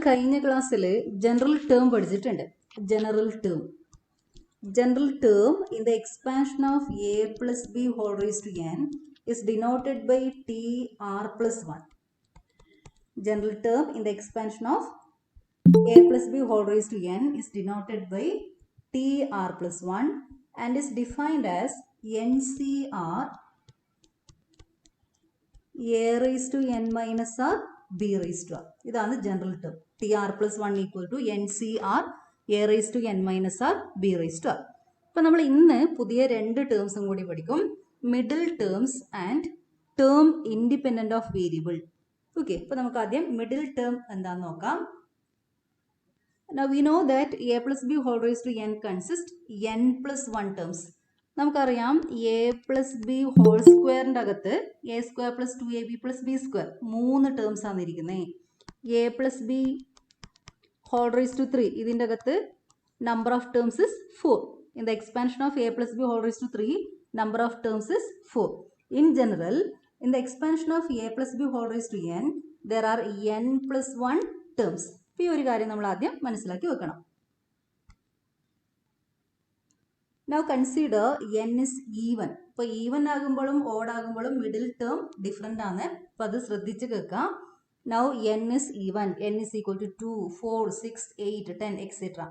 കഴിഞ്ഞ ക്ലാസ്സിൽ general term പഠിച്ചിട്ടുണ്ട്. General term in the expansion of a plus b whole raised to n is denoted by tr plus 1. General term in the expansion of a plus b whole raised to n is denoted by tr plus 1 and is defined as ncr a raised to n minus r b raised to r. ഇതാണ് general term. tr plus 1 equal to ncr a raised to n minus r b raised to r. അപ്പോൾ നമ്മൾ ഇന്ന് പുതിയ രണ്ട് ടേംസും കൂടി പഠിക്കും. Middle terms and term independent of variable. Okay, അപ്പോൾ നമുക്ക് ആദ്യം മിഡിൽ ടേം എന്താണെന്ന് നോക്കാം. Now we know that a plus b whole raised to n consists n plus 1 terms. നമുക്കറിയാം എ പ്ലസ് ബി ഹോൾ സ്ക്വയറിൻ്റെ അകത്ത് A square plus 2ab plus B square 3 terms ആണ് ഇരിക്കുന്നത്. A plus B whole raised to 3 ഇതിൻ്റെ അകത്ത് number of terms is 4. In the expansion of a plus b whole raised to 3 number of terms is 4. In general, in the expansion of a plus b whole raised to n there are n plus 1 terms. ഈ ഒരു കാര്യം നമ്മൾ ആദ്യം മനസ്സിലാക്കി വെക്കണം. Now consider n is even. ഇപ്പോൾ even ആകുമ്പോഴും odd ആകുമ്പോഴും മിഡിൽ ടേം ഡിഫറെൻ്റ് ആണ്. അപ്പോൾ അത് ശ്രദ്ധിച്ച് കേൾക്കാം. Now n is even. n is equal to 2, 4, 6, 8, 10, etc.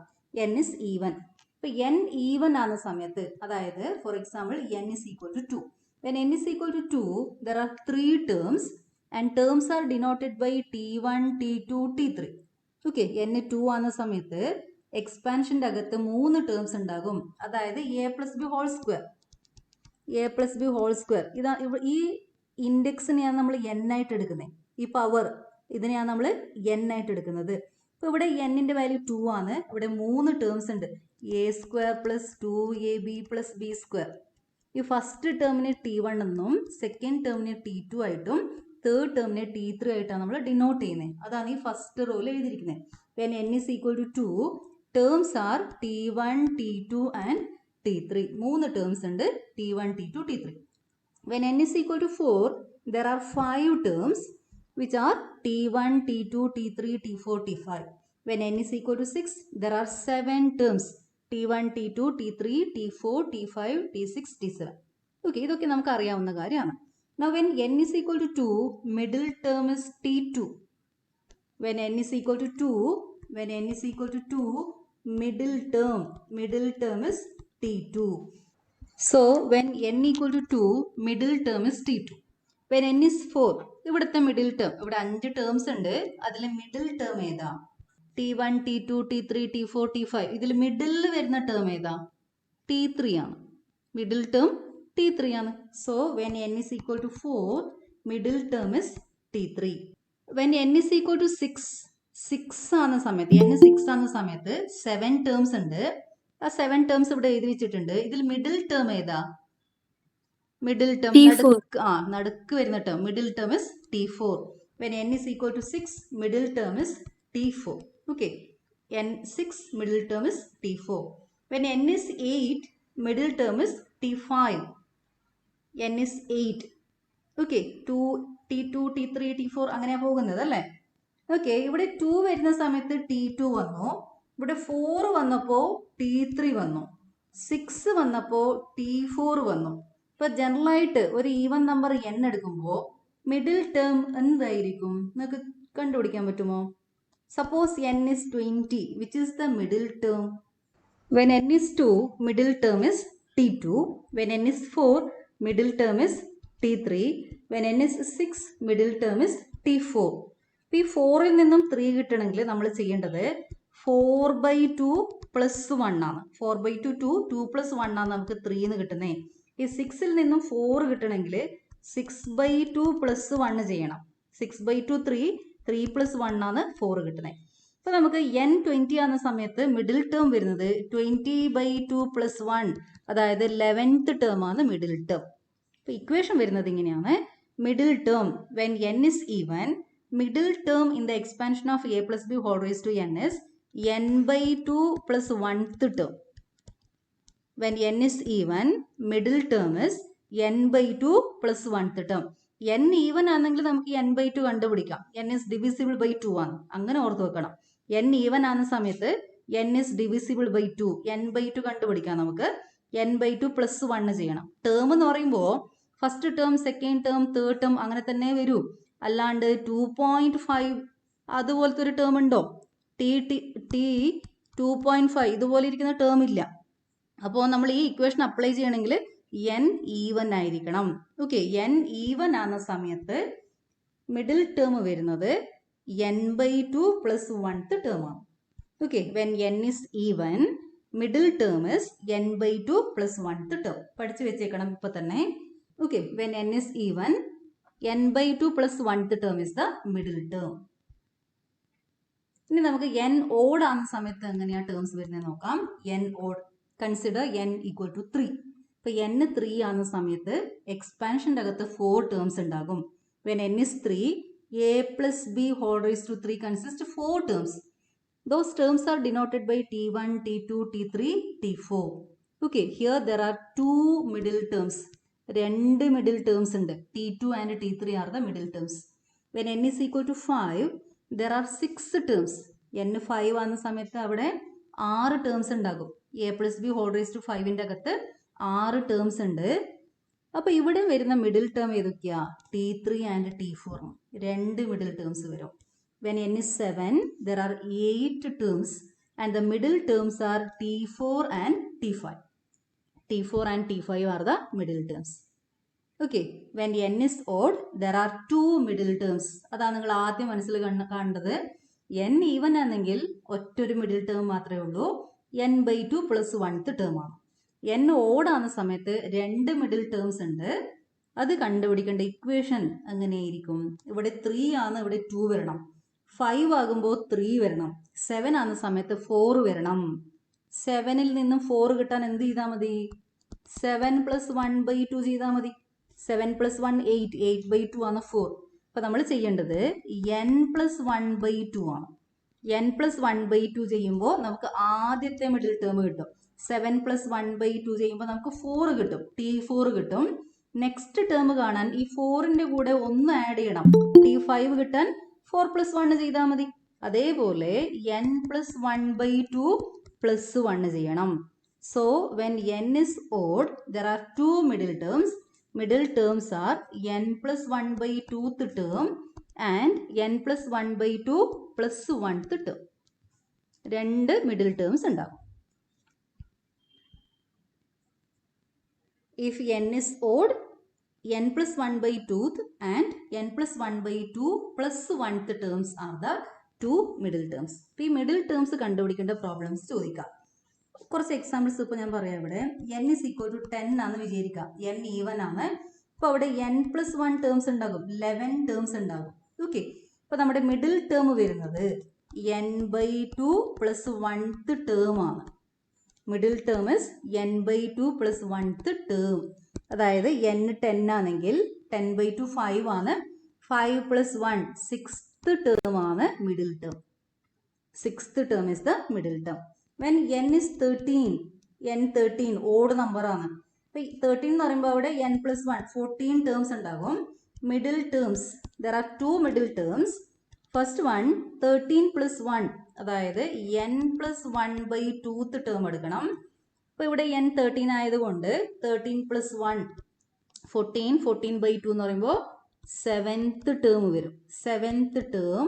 n is even. ഇപ്പോൾ n even ആകുന്ന സമയത്ത്, അതായത് for example n is equal to 2. When n is equal to 2, there are 3 terms and terms are denoted by t1, t2, t3. Okay, n 2 ആകുന്ന സമയത്ത് എക്സ്പാൻഷൻ്റെ അകത്ത് 3 terms ഉണ്ടാകും. അതായത് A plus B whole square, A plus B whole square. ഇതാ ഈ ഇൻഡെക്സിനെയാണ് നമ്മൾ n ആയിട്ട് എടുക്കുന്നത്. ഈ പവർ ഇതിനെയാണ് നമ്മൾ n ആയിട്ട് എടുക്കുന്നത്. ഇപ്പോൾ ഇവിടെ എന്നിൻ്റെ വാല്യൂ 2 ആണ്. ഇവിടെ 3 ടേംസ് ഉണ്ട്. A square plus 2ab plus B square. ഈ ഫസ്റ്റ് ടേമിനെ t1 എന്നും സെക്കൻഡ് ടേമിനെ t2 ആയിട്ടും തേർഡ് ടേമിനെ t3 ആയിട്ടാണ് നമ്മൾ ഡിനോട്ട് ചെയ്യുന്നത്. അതാണ് ഈ ഫസ്റ്റ് റോയിൽ എഴുതിയിരിക്കുന്നത്. When n is equal to 2, terms R t1, t2 and t3. 3 terms ഉണ്ട്, t1, t2, t3. When n is equal to 4, there are 5 terms which are t1, t2, t3, t4, t5. When n is equal to 6, there are 7 terms t1, t2, t3, t4, t5, t6, t7. Okay, ഇതൊക്കെ നമുക്ക് അറിയാവുന്ന കാര്യമാണ്. Now when n is equal to 2, middle term is t2. When n is equal to 2, middle term is t2. So when n equal to 2, middle term is t2. When n is 4, ഇവിടുത്തെ middle term, ഇവിടെ 5 terms ഉണ്ട്. അതിൽ middle term ഏതാ? t1, t2, t3, t4, t5. ഇതിൽ മിഡിലിൽ വരുന്ന term ഏതാ? t3 ആണ്. Middle term t3 ആണ്. So when n is equal to 4, middle term is t3. When n is equal to 6 ആകുന്ന സമയത്ത്, n 6 ആകുന്ന സമയത്ത് 7 ടേംസ് ഉണ്ട്. ആ 7 ടേംസ് ഇവിടെ എഴുതി വെച്ചിട്ടുണ്ട്. ഇതിൽ മിഡിൽ ടേം ഏതാ? മിഡിൽ ടേം നടുക്ക് വരുന്ന term, middle term is t4. When n is equal to 6, middle term is t4. Okay, n6 middle term is t4. When n is 8, middle term is t5. n is 8. Okay, t2, t3, t4 അങ്ങനെയാണ് പോകുന്നത് അല്ലേ? Okay, ഇവിടെ 2 വരുന്ന സമയത്ത് t2 വന്നു. ഇവിടെ 4 വന്നപ്പോൾ t3 വന്നു. 6 വന്നപ്പോൾ t4 വന്നു. ഇപ്പോൾ ജനറലായിട്ട് ഒരു ഈവൻ നമ്പർ n എടുക്കുമ്പോൾ മിഡിൽ ടേം എന്തായിരിക്കും നിങ്ങൾക്ക് കണ്ടുപിടിക്കാൻ പറ്റുമോ? Suppose n is 20, which is the middle term? When n is 2, middle term is t2. When n is 4, middle term is t3. When n is 6, middle term is t4. ഇപ്പോൾ ഈ 4ൽ നിന്നും 3 കിട്ടണമെങ്കിൽ നമ്മൾ ചെയ്യേണ്ടത് 4/2 പ്ലസ് 1 ആണ്. 4/2 2 പ്ലസ് 1 ആണ് നമുക്ക് 3 എന്ന് കിട്ടുന്നത്. ഈ 6ൽ നിന്നും 4 കിട്ടണമെങ്കിൽ 6/2 പ്ലസ് 1 ചെയ്യണം. 6/2 3 പ്ലസ് 1 ആണ് 4 കിട്ടുന്നത്. അപ്പോൾ നമുക്ക് n 20 ആകുന്ന സമയത്ത് മിഡിൽ ടേം വരുന്നത് 20/2 പ്ലസ് 1, അതായത് 11th ടേം ആണ് മിഡിൽ ടേം. അപ്പോൾ ഇക്വേഷൻ വരുന്നത് ഇങ്ങനെയാണ്. Middle term when n is even, middle term in the expansion of a plus b whole raised to n is n/2 plus 1th term. When n is even, middle term is n/2 plus 1th term. n even ആണെങ്കിൽ നമുക്ക് n by two കണ്ടുപിടിക്കാം. n is divisible by two ആണ്, അങ്ങനെ ഓർത്ത് വെക്കണം. n even ആകുന്ന സമയത്ത് n is divisible by two, n by two കണ്ടുപിടിക്കാം. നമുക്ക് n ബൈ ടു പ്ലസ് 1 ചെയ്യണം. ടേം എന്ന് പറയുമ്പോൾ first term, second term, third term അങ്ങനെ തന്നെ വരൂ. അല്ലാണ്ട് 2.5 അതുപോലത്തെ ഒരു ടേം ഉണ്ടോ? ടി 2.5 ഇതുപോലെ ഇരിക്കുന്ന ടേം ഇല്ല. അപ്പോൾ നമ്മൾ ഈ ഇക്വേഷൻ അപ്ലൈ ചെയ്യണമെങ്കിൽ n ഈവൻ ആയിരിക്കണം. ഓക്കെ, n ഈവൻ ആകുന്ന സമയത്ത് മിഡിൽ ടേം വരുന്നത് n by two plus 1th term ആണ്. Okay, when n is even middle term is n by two plus 1th term. പഠിച്ചു വെച്ചേക്കണം ഇപ്പൊ തന്നെ. Okay, when n is even n by two plus 1th term is the middle term. ഇനി നമുക്ക് n odd ആകുന്ന സമയത്ത് എങ്ങനെയാ terms വരുന്നത് നോക്കാം. n odd, consider n equal to 3. ഇപ്പൊ n 3 ആകുന്ന സമയത്ത് എക്സ്പാൻഷൻ്റെ അകത്ത് 4 ടേംസ് ഉണ്ടാകും. When n is 3, a plus b whole raised to 3 consists 4 terms. Those terms are denoted by t1, t2, t3, t4. Okay, here there are 2 middle terms. രണ്ട് middle terms ഉണ്ട്. t2 and t3 are the middle terms. When n is equal to 5, there are 6 terms. n 5 ആകുന്ന സമയത്ത് അവിടെ 6 terms ഉണ്ടാകും. a plus b whole raised to 5ൻ്റെ അകത്ത് 6 terms ഉണ്ട്. അപ്പോൾ ഇവിടെ വരുന്ന മിഡിൽ ടേം ഏതൊക്കെയാ? t3 and t4. രണ്ട് മിഡിൽ ടേംസ് വരും. When n is 7, there are 8 terms and the middle terms are t4 and t5. t4 and t5 are the middle terms. Okay, when n is odd, there are 2 middle terms. അതാണ് നിങ്ങൾ ആദ്യം മനസ്സിൽ കണ്ടത്. n even ആണെങ്കിൽ ഒറ്റൊരു middle term മാത്രമേ ഉള്ളൂ. n by two plus 1th term ആണ്. n ഓഡ് ആകുന്ന സമയത്ത് രണ്ട് മിഡിൽ ടേംസ് ഉണ്ട്. അത് കണ്ടുപിടിക്കേണ്ട ഇക്വേഷൻ എങ്ങനെയായിരിക്കും? ഇവിടെ 3 ആണ്, ഇവിടെ 2 വരണം. 5 ആകുമ്പോൾ 3 വരണം. 7 ആകുന്ന സമയത്ത് 4 വരണം. 7ൽ നിന്നും 4 കിട്ടാൻ എന്ത് ചെയ്താൽ മതി? 7 പ്ലസ് 1 ബൈ 2 ചെയ്താൽ മതി. 7 പ്ലസ് 1 8, 8 ബൈ 2 ആണ് 4. അപ്പോൾ നമ്മൾ ചെയ്യേണ്ടത് n പ്ലസ് 1 ബൈ 2 ആണ്. n പ്ലസ് 1 ബൈ 2 ചെയ്യുമ്പോൾ നമുക്ക് ആദ്യത്തെ മിഡിൽ ടേം കിട്ടും. 7 പ്ലസ് 1 ബൈ 2 ചെയ്യുമ്പോൾ നമുക്ക് 4 കിട്ടും, t4 കിട്ടും. നെക്സ്റ്റ് ടേം കാണാൻ ഈ 4ൻ്റെ കൂടെ 1 ആഡ് ചെയ്യണം. t5 കിട്ടാൻ 4 പ്ലസ് 1 ചെയ്താൽ മതി. അതേപോലെ n പ്ലസ് 1 ബൈ 2 പ്ലസ് 1 ചെയ്യണം. So when n is odd, there are 2 middle terms. Middle terms are n plus 1 by 2th term and n plus 1 by 2 plus 1th term. രണ്ട് middle terms ഉണ്ടാകും. If n is odd, n plus 1 by 2th and n plus 1 by 2 plus 1th terms are the 2 middle terms. ഇപ്പോൾ ഈ middle terms കണ്ടുപിടിക്കേണ്ട problems ചോദിക്കാം. കുറച്ച് examples ഇപ്പോൾ ഞാൻ പറയാം. ഇവിടെ n is equal to 10 ആണെന്ന് വിചാരിക്കാം. n ഈവൻ ആണ്. അപ്പോൾ അവിടെ n plus 1 ടേംസ് ഉണ്ടാകും, 11 ടേംസ് ഉണ്ടാകും. ഓക്കെ, അപ്പോൾ നമ്മുടെ മിഡിൽ ടേം വരുന്നത് n by 2 plus 1th term ആണ്. Middle term is n by 2 plus 1th term. അതായത് n 10 ആണെങ്കിൽ 10 by 2 5 ആണ്. 5 plus 1 6th ടേം ആണ് middle term. 6th term is the middle term. When n is 13, n 13 odd number ആണ്. അപ്പോൾ 13 എന്ന് പറയുമ്പോൾ അവിടെ n plus 1 14 ടേംസ് ഉണ്ടാകും. Middle terms, there are 2 middle terms. First one 13 plus 1, അതായത് n plus 1 by 2th term എടുക്കണം. അപ്പോൾ ഇവിടെ n 13 ആയതുകൊണ്ട് 13 പ്ലസ് 1 14, 14 ബൈ 2 എന്ന് പറയുമ്പോൾ 7th ടേം വരും. 7th term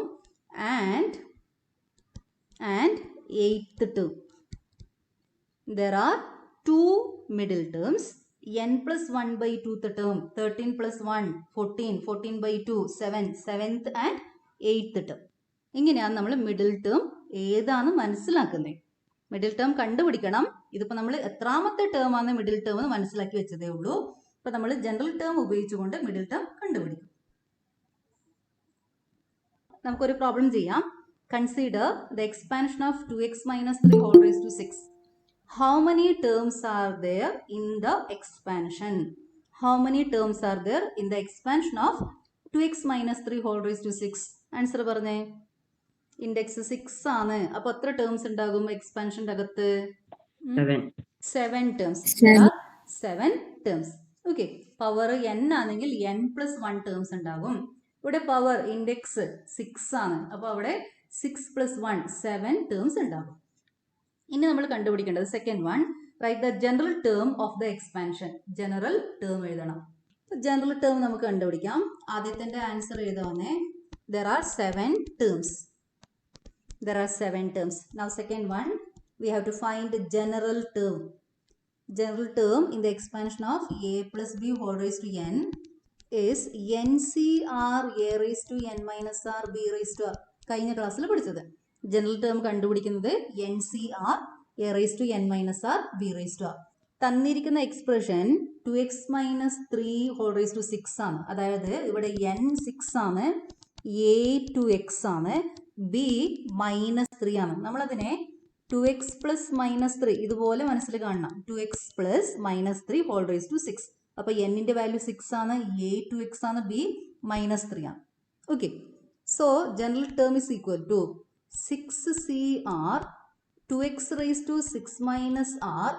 and 8th term. There are 2 middle terms. n plus 1 by 2th term, 13 plus 1 14, 14 by 2 7, 7th and 8th term. ഇങ്ങനെയാണ് നമ്മൾ മിഡിൽ ടേം ഏതാണ് മനസ്സിലാക്കുന്നത്. മിഡിൽ ടേം കണ്ടുപിടിക്കണം. ഇതിപ്പോൾ നമ്മൾ എത്രാമത്തെ ടേം ആണ് മിഡിൽ ടേം എന്ന് മനസ്സിലാക്കി വെച്ചതേ ഉള്ളൂ. അപ്പോൾ നമ്മൾ ജനറൽ ടേം ഉപയോഗിച്ചുകൊണ്ട് മിഡിൽ ടേം കണ്ടുപിടിക്കും. നമുക്കൊരു പ്രോബ്ലം ചെയ്യാം. Consider the expansion of 2x minus 3 whole raised to 6. How many terms are there in the expansion? How many terms are there in the expansion of 2x minus 3 whole raised to 6? Answer പറഞ്ഞേ. Index 6 ആണ്. അപ്പോൾ എത്ര terms ഉണ്ടാകും എക്സ്പാൻഷൻ്റെ അകത്ത്? 7 terms. 7 terms. Okay, power n ആണെങ്കിൽ n+1 terms ഉണ്ടാകും. ഇവിടെ power index 6 ആണ്, അപ്പോൾ അവിടെ 6+1 7 ടേംസ് ഉണ്ടാകും. ഇനി നമ്മൾ കണ്ടുപിടിക്കേണ്ടത് second one, write the general term of the expansion. General term എഴുതണം. ജനറൽ ടേം നമുക്ക് കണ്ടുപിടിക്കാം. ആദ്യത്തെ answer എഴുതാവുന്നേ. There are 7 terms. There are 7 terms. Now second one, we have to find the general term. General term in the expansion of a plus b whole raised to n is NCR a raised to n minus r b raised to r. കഴിഞ്ഞ ക്ലാസ്സിൽ പഠിച്ചത്. General term കണ്ടുപിടിക്കുന്നത് NCR a raised to n minus r b raised to r. തന്നിരിക്കുന്ന expression 2x minus 3 whole raised to 6 ആണ്. അതായത് ഇവിടെ n 6 ആണ്, a 2x ആണ്, b -3 ആണ്. നമ്മളതിനെ 2x plus -3 ഇതുപോലെ മനസ്സിൽ കാണണം. 2x plus -3 whole raised to 6. അപ്പോൾ n-ന്റെ വാല്യൂ 6 ആണ്, a 2x ആണ്, b -3 ആണ്. Okay, so general term is equal to 6cr 2x raised to 6 minus r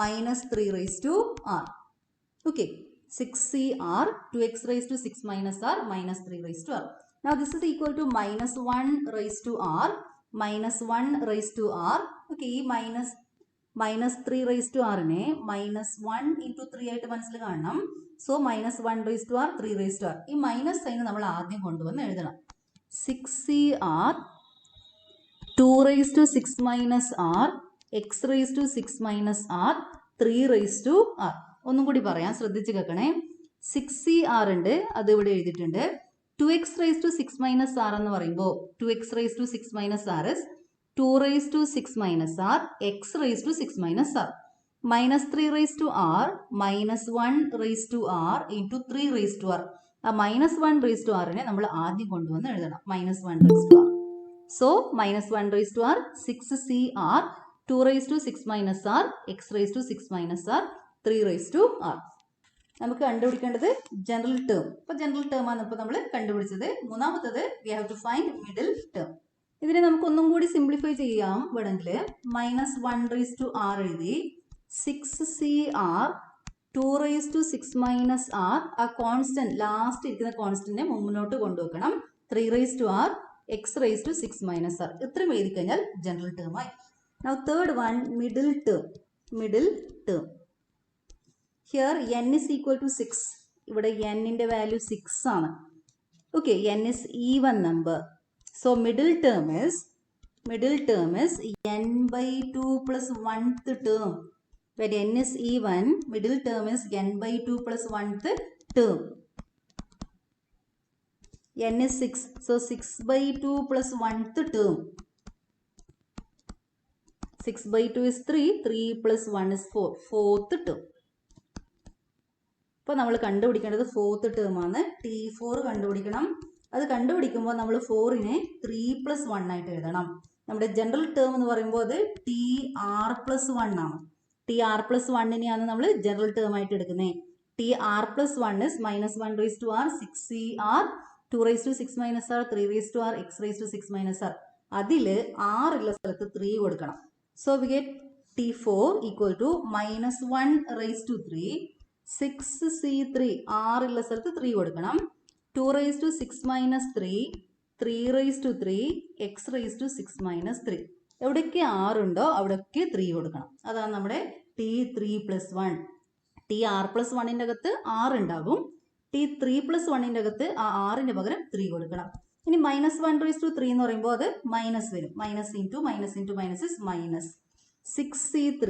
minus 3 raised to r. Okay, 6cr 2x raised to 6 minus r minus 3 raised to r. Now this is equal to -1 raised to r minus 1 raised to r. Okay, minus 3 raised to r ne -1 into 3 ആയിട്ട് മനസ്സിൽ കാണണം. So -1 raised to r 3 raised to r. ഈ minus sign നമ്മൾ ആദ്യം കൊണ്ടുവന്ന് എഴുതണം. 6cr 2 raised to 6 minus r x raised to 6 minus r 3 raised to r. ഒന്നും കൂടി പറയാം, ശ്രദ്ധിച്ച് കേൾക്കണേ. 6cr ഉണ്ട്, അത് ഇവിടെ എഴുതിയിട്ടുണ്ട്. 2x raised to 6 minus r എന്ന് പറയുമ്പോൾ 2x raised to 6 minus r is 2 raised to 6 minus r x raised to 6 minus r. minus 3 raised to r minus 1 raised to r into 3 raised to r. ആ -1 raised to r നെ നമ്മൾ ആദ്യം കൊണ്ടുവന്ന് എഴുതണം. -1 raised to r. So -1 raised to r 6cr 2 raised to 6 minus r x raised to 6 minus r 3 raised to r. നമുക്ക് കണ്ടുപിടിക്കേണ്ടത് general term. അപ്പോൾ general term ആണ് ഇപ്പോൾ നമ്മൾ കണ്ടുപിടിച്ചത്. മൂന്നാമത്തത് we have to find middle term. ഇതിനെ നമുക്ക് ഒന്നും കൂടി സിംപ്ലിഫൈ ചെയ്യാം. വേണമെങ്കിൽ -1 raised to r എഴുതി 6cr 2 raised to 6 minus r, ആ കോൺസ്റ്റന്റ് ലാസ്റ്റ് ഇരിക്കുന്ന കോൺസ്റ്റന്റിനെ മുന്നോട്ട് കൊണ്ടുവെക്കണം. 3 raised to r x raised to 6 minus r. ഇത്രയും എഴുതി കഴിഞ്ഞാൽ ജനറൽ ടേം ആയി. Now third one, middle term. Middle term. Here n is equal to 6. ഇവിടെ n-ന്റെ value 6 ആണ്. Okay, n is even number. So middle term is n by 2 plus 1th term. When n is even, middle term is n by 2 plus 1th term. n is 6. So 6 by 2 plus 1th term. 6 by 2 is 3. 3 plus 1 is 4. 4th term. അപ്പോൾ നമ്മൾ കണ്ടുപിടിക്കേണ്ടത് 4th term ആണ്. T4 കണ്ടുപിടിക്കണം. അത് കണ്ടുപിടിക്കുമ്പോൾ നമ്മൾ 4നെ 3 plus 1 ആയിട്ട് എഴുതണം. നമ്മുടെ ജനറൽ ടേം എന്ന് പറയുമ്പോൾ അത് TR+1 ആണ്. TR+1നെയാണ് നമ്മൾ ജനറൽ ടേം ആയിട്ട് എടുക്കുന്നത്. TR+1 is -1 raised to r 6cr 2 raised to 6 minus r 3 raised to r x raised to 6 minus r. അതിൽ r ഉള്ള സ്ഥലത്ത് 3 കൊടുക്കണം. So we get T4 equal to -1 raised to 3 6c3, r ഉള്ള സ്ഥലത്ത് 3 കൊടുക്കണം. 2 raised to 6 minus 3 3 raised to 3 x raised to 6 minus 3. എവിടെയൊക്കെ r ഉണ്ടോ അവിടെയൊക്കെ 3 കൊടുക്കണം. അതാണ് നമ്മുടെ T3+1. TR+1ന്റെ അകത്ത് r ഉണ്ടാകും. T3+1ന്റെ അകത്ത് ആ rന്റെ പകരം 3 കൊടുക്കണം. ഇനി -1 raised to 3 എന്ന് പറയുമ്പോൾ അത് മൈനസ് വരും. Minus into minus is minus. 6c3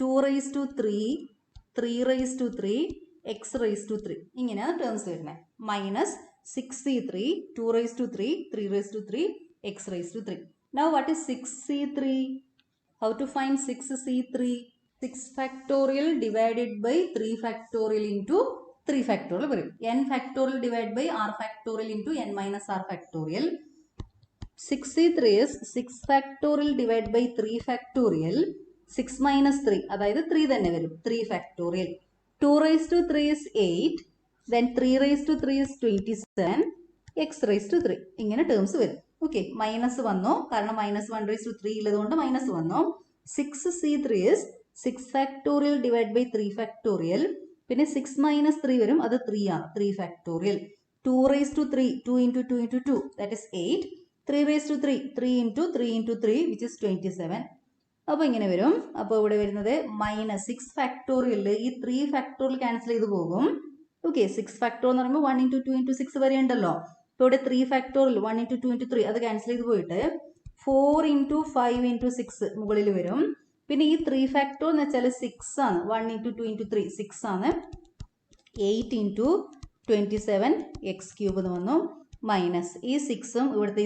2 raised to 3 3 raised to 3 x raised to 3. ഇങ്ങനെയാണ് ടേംസ് വരുന്നത്. Minus 6c3 2 raised to 3 3 raised to 3 x raised to 3. Now what is 6c3? How to find 6c3? 6 factorial divided by 3 factorial into 3 factorial വരും. n factorial divided by r factorial into n minus r factorial. 6c3 is 6 factorial divided by 3 factorial. 6 minus 3, അതായത് 3 തന്നെ വരും. 3 factorial. 2 raised to 3 is 8. Then 3 raised to 3 is 27. X raised to 3. ഇങ്ങനെ terms വരും. Okay, minus വന്നു. കാരണം -1 raised to 3 ഉള്ളതുകൊണ്ട് minus വന്നു. 6c3 is 6 factorial divide by 3 factorial, പിന്നെ 6 മൈനസ് 3 വരും, അത് 3 ആണ്, 3 factorial. 2 raise to 3, 2 into 2 into 2, that is 8. 3 raise to 3, 3 into 3 into 3, which is 27. അപ്പോൾ ഇങ്ങനെ വരും. അപ്പോൾ ഇവിടെ വരുന്നത് മൈനസ് 6 ഫാക്ടോറിയൽ, ഈ 3 ഫാക്ടോറിയൽ ക്യാൻസൽ ചെയ്ത് പോകും. ഓക്കെ, 6 ഫാക്ടോറിയൽ എന്ന് പറയുമ്പോൾ 1 ഇൻറ്റു 2 ഇൻറ്റു 6 വരെ ഉണ്ടല്ലോ. അപ്പോൾ ഇവിടെ 3 ഫാക്ടോറിയൽ 1 ഇൻറ്റു 2 ഇൻറ്റു 3 അത് ക്യാൻസൽ ചെയ്ത് പോയിട്ട് 4 ഇൻറ്റു 5 ഇൻറ്റു 6 മുകളിൽ വരും. പിന്നെ ഈ 3 ഫാക്ടോറിയൽ എന്ന് വെച്ചാൽ 6 ആണ്, 1 ഇൻറ്റു 2 ഇൻറ്റു 3 6 ആണ്. 8 ഇൻറ്റു 27 എക്സ് ക്യൂബ് എന്ന് വന്നു. മൈനസ് ഈ 6ഉം ഇവിടുത്തെ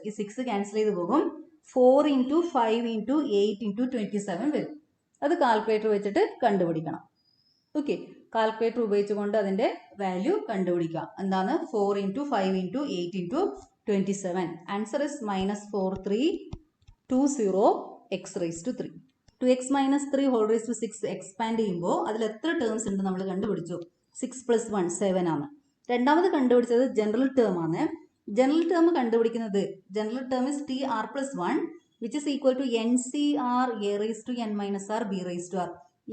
ഈ 6 ക്യാൻസൽ ചെയ്ത് പോകും. 4 ഇൻറ്റു 5 ഇൻറ്റു 8 ഇൻറ്റു 27 വരും. അത് കാൽക്കുലേറ്റർ വെച്ചിട്ട് കണ്ടുപിടിക്കണം. ഓക്കെ, കാൽക്കുലേറ്റർ ഉപയോഗിച്ചുകൊണ്ട് അതിൻ്റെ വാല്യൂ കണ്ടുപിടിക്കാം. എന്താണ് 4 into 5 into 8 into 27. Answer is -4320 x raise to 3. 2x minus 3 whole raise to 6 expand ചെയ്യുമ്പോൾ അതിൽ എത്ര ടേംസ് ഉണ്ട് നമ്മൾ കണ്ടുപിടിച്ചു. 6 പ്ലസ് 1 7 ആണ്. രണ്ടാമത് കണ്ടുപിടിച്ചത് ജനറൽ ടേം ആണ്. ജനറൽ ടേം കണ്ടുപിടിക്കുന്നത്, general term is T r plus 1 which is equal to n C r a raise to n minus r b raise to r.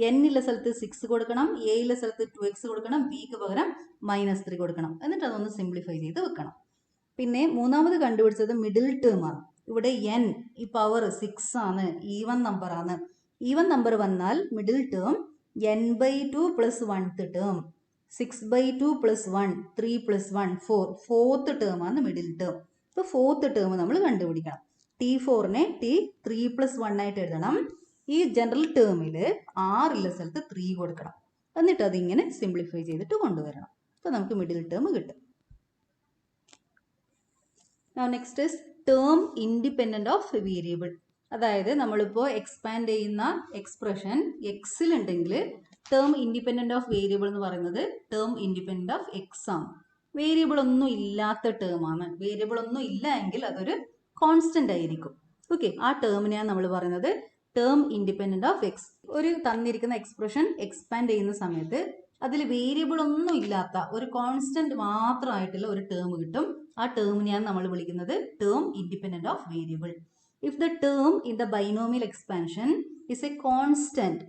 N ഉള്ള സ്ഥലത്ത് 6 കൊടുക്കണം, എ ഉള്ള സ്ഥലത്ത് 2x കൊടുക്കണം, ബിക്ക് പകരം -3 കൊടുക്കണം. എന്നിട്ട് അതൊന്ന് സിംപ്ലിഫൈ ചെയ്ത് വെക്കണം. പിന്നെ മൂന്നാമത് കണ്ടുപിടിച്ചത് മിഡിൽ ടേം ആണ്. ഇവിടെ n ഈ പവർ 6 ആണ്, ഈവൻ നമ്പർ ആണ്. ഈവൻ നമ്പർ വന്നാൽ middle term n/2 plus 1th term, 6/2 plus 1, 3 plus 1 4, 4th term ആണ് മിഡിൽ ടേം. അപ്പോൾ 4th ടേം നമ്മൾ കണ്ടുപിടിക്കണം. T4നെ T3 പ്ലസ് 1 ആയിട്ട് എഴുതണം. ഈ ജനറൽ ടേമിൽ r ഉള്ള സ്ഥലത്ത് 3 കൊടുക്കണം. എന്നിട്ട് അതിങ്ങനെ സിംപ്ലിഫൈ ചെയ്തിട്ട് കൊണ്ടുവരണം. അപ്പോൾ നമുക്ക് മിഡിൽ ടേം കിട്ടും. Now next is term independent of variable. അതായത് നമ്മളിപ്പോൾ എക്സ്പാൻഡ് ചെയ്യുന്ന എക്സ്പ്രഷൻ എക്സിൽ ഉണ്ടെങ്കിൽ ടേം ഇൻഡിപെൻഡന്റ് ഓഫ് വേരിയബിൾ എന്ന് പറയുന്നത് ടേം ഇൻഡിപെൻഡന്റ് ഓഫ് എക്സ് ആണ്. വേരിയബിൾ ഒന്നും ഇല്ലാത്ത ടേം ആണ്. വേരിയബിൾ ഒന്നും ഇല്ല എങ്കിൽ അതൊരു കോൺസ്റ്റന്റ് ആയിരിക്കും. ഓക്കെ, ആ ടേമിനെയാണ് നമ്മൾ പറയുന്നത് ടേം ഇൻഡിപെൻഡന്റ് ഓഫ് എക്സ്. ഒരു തന്നിരിക്കുന്ന എക്സ്പ്രഷൻ എക്സ്പാൻഡ് ചെയ്യുന്ന സമയത്ത് അതിൽ വേരിയബിൾ ഒന്നും ഇല്ലാത്ത ഒരു കോൺസ്റ്റന്റ് മാത്രമായിട്ടുള്ള ഒരു ടേം കിട്ടും. ആ ടേമിനെയാണ് നമ്മൾ വിളിക്കുന്നത് term independent of variable. If the term in the binomial expansion is a constant,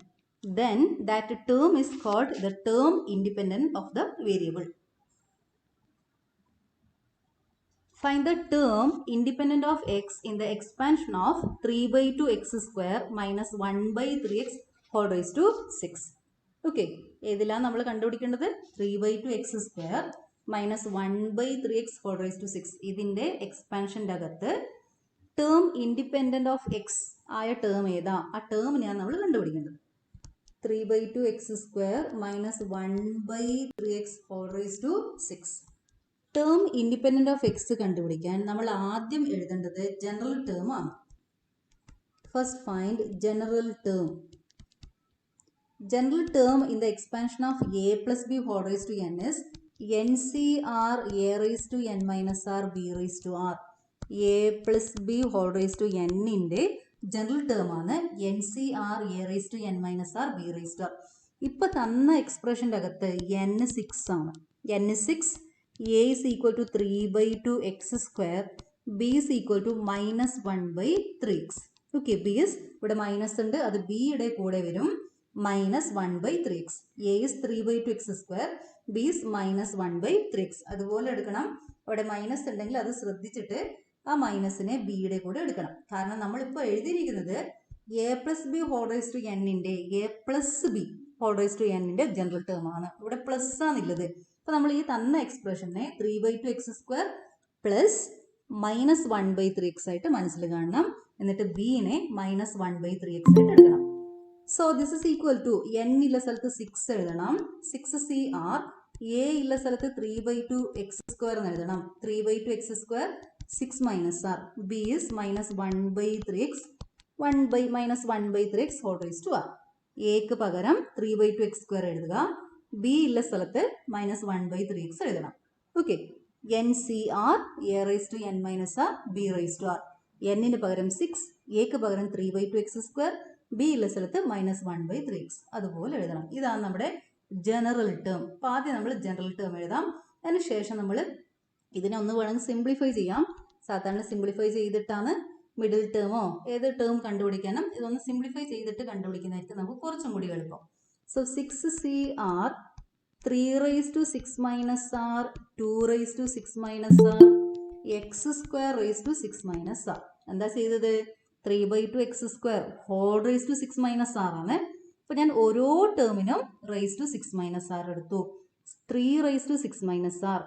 then that term is called the term independent of the variable. Find the term independent of x in the expansion of 3/2 x square minus 1/3x whole raised to 6. Okay, ഏതിലാണ് നമ്മൾ കണ്ടുപിടിക്കേണ്ടത്? 3/2 x square minus 1/3x whole raised to 6. ഇതിൻ്റെ എക്സ്പാൻഷൻ്റെ അകത്ത് term independent of X ആയ term ഏതാ, ആ ടേമിനെയാണ് നമ്മൾ കണ്ടുപിടിക്കേണ്ടത്. 3/2 x square minus 1/3x whole raised to 6. Term independent of X കണ്ടുപിടിക്കാൻ നമ്മൾ ആദ്യം എഴുതേണ്ടത് ജനറൽ ടേം ആണ്. First find general term. General term in the expansion of a plus b whole raised to n is ncr a raised to n minus r b raised to r. a plus b whole raised to n ന്റെ general term ആണ് ncr a raised to n minus r b raised to r. ഇപ്പോൾ തന്ന എക്സ്പ്രഷൻ്റെ അകത്ത് n 6 ആണ്. n 6, a is equal to 3/2 x square, b is equal to -1/3x. Okay, b is ഇവിടെ minus ഉണ്ട്, അത് b യുടെ കൂടെ വരും, -1/3x. a is 3/2 x square, b is -1/3x. അതുപോലെ എടുക്കണം. അവിടെ മൈനസ് ഉണ്ടെങ്കിൽ അത് ശ്രദ്ധിച്ചിട്ട് ആ മൈനസിനെ b യുടെ കൂടെ എടുക്കണം. കാരണം നമ്മളിപ്പോൾ എഴുതിയിരിക്കുന്നത് a plus b whole raised to n-ന്റെ a plus b whole raised to n-ന്റെ ജനറൽ ടേം ആണ്. ഇവിടെ പ്ലസ് ആണുള്ളത്. അപ്പോൾ നമ്മൾ ഈ തന്ന എക്സ്പ്രഷനെ 3/2 x square പ്ലസ് -1/3x ആയിട്ട് മനസ്സിൽ കാണണം. എന്നിട്ട് bനെ -1/3x ആയിട്ട് എടുക്കണം. So this is equal to n ഉള്ള സ്ഥലത്ത് 6 എഴുതണം, 6cr. a ഉള്ള സ്ഥലത്ത് 3/2 x square എന്ന് എഴുതണം, 3/2 x square 6 minus r. b is -1/3x, -1/3x whole raised to r. aക്ക് പകരം 3/2 x square എഴുതുക, b ഉള്ള സ്ഥലത്ത് -1/3x എഴുതണം. Okay, ncr a raised to n minus r b raised to r. n-ന് പകരം 6, aക്ക് പകരം 3/2 x square, b ഉള്ള സ്ഥലത്ത് -1/3x. അതുപോലെ എഴുതണം. ഇതാണ് നമ്മുടെ ജനറൽ ടേം. അപ്പോൾ ആദ്യം നമ്മൾ ജനറൽ ടേം എഴുതാം. അതിനുശേഷം നമ്മൾ ഇതിനെ ഒന്ന് വേണമെങ്കിൽ സിംപ്ലിഫൈ ചെയ്യാം. സാധാരണ സിംപ്ലിഫൈ ചെയ്തിട്ടാണ് മിഡിൽ ടേമോ ഏത് ടേം കണ്ടുപിടിക്കാനും ഇതൊന്ന് സിംപ്ലിഫൈ ചെയ്തിട്ട് കണ്ടുപിടിക്കുന്നതായിരിക്കും നമുക്ക് കുറച്ചും കൂടി എളുപ്പം. So 6CR 3 raised to 6 minus R 2 raised to 6 minus R x square raised to 6 minus R. എന്താ ചെയ്തത്? 3/2 x square whole raised to 6 minus R ആണ്. അപ്പോൾ ഞാൻ ഓരോ ടേമിനും raised to 6 minus R എടുത്തു. 3 raised to 6 minus R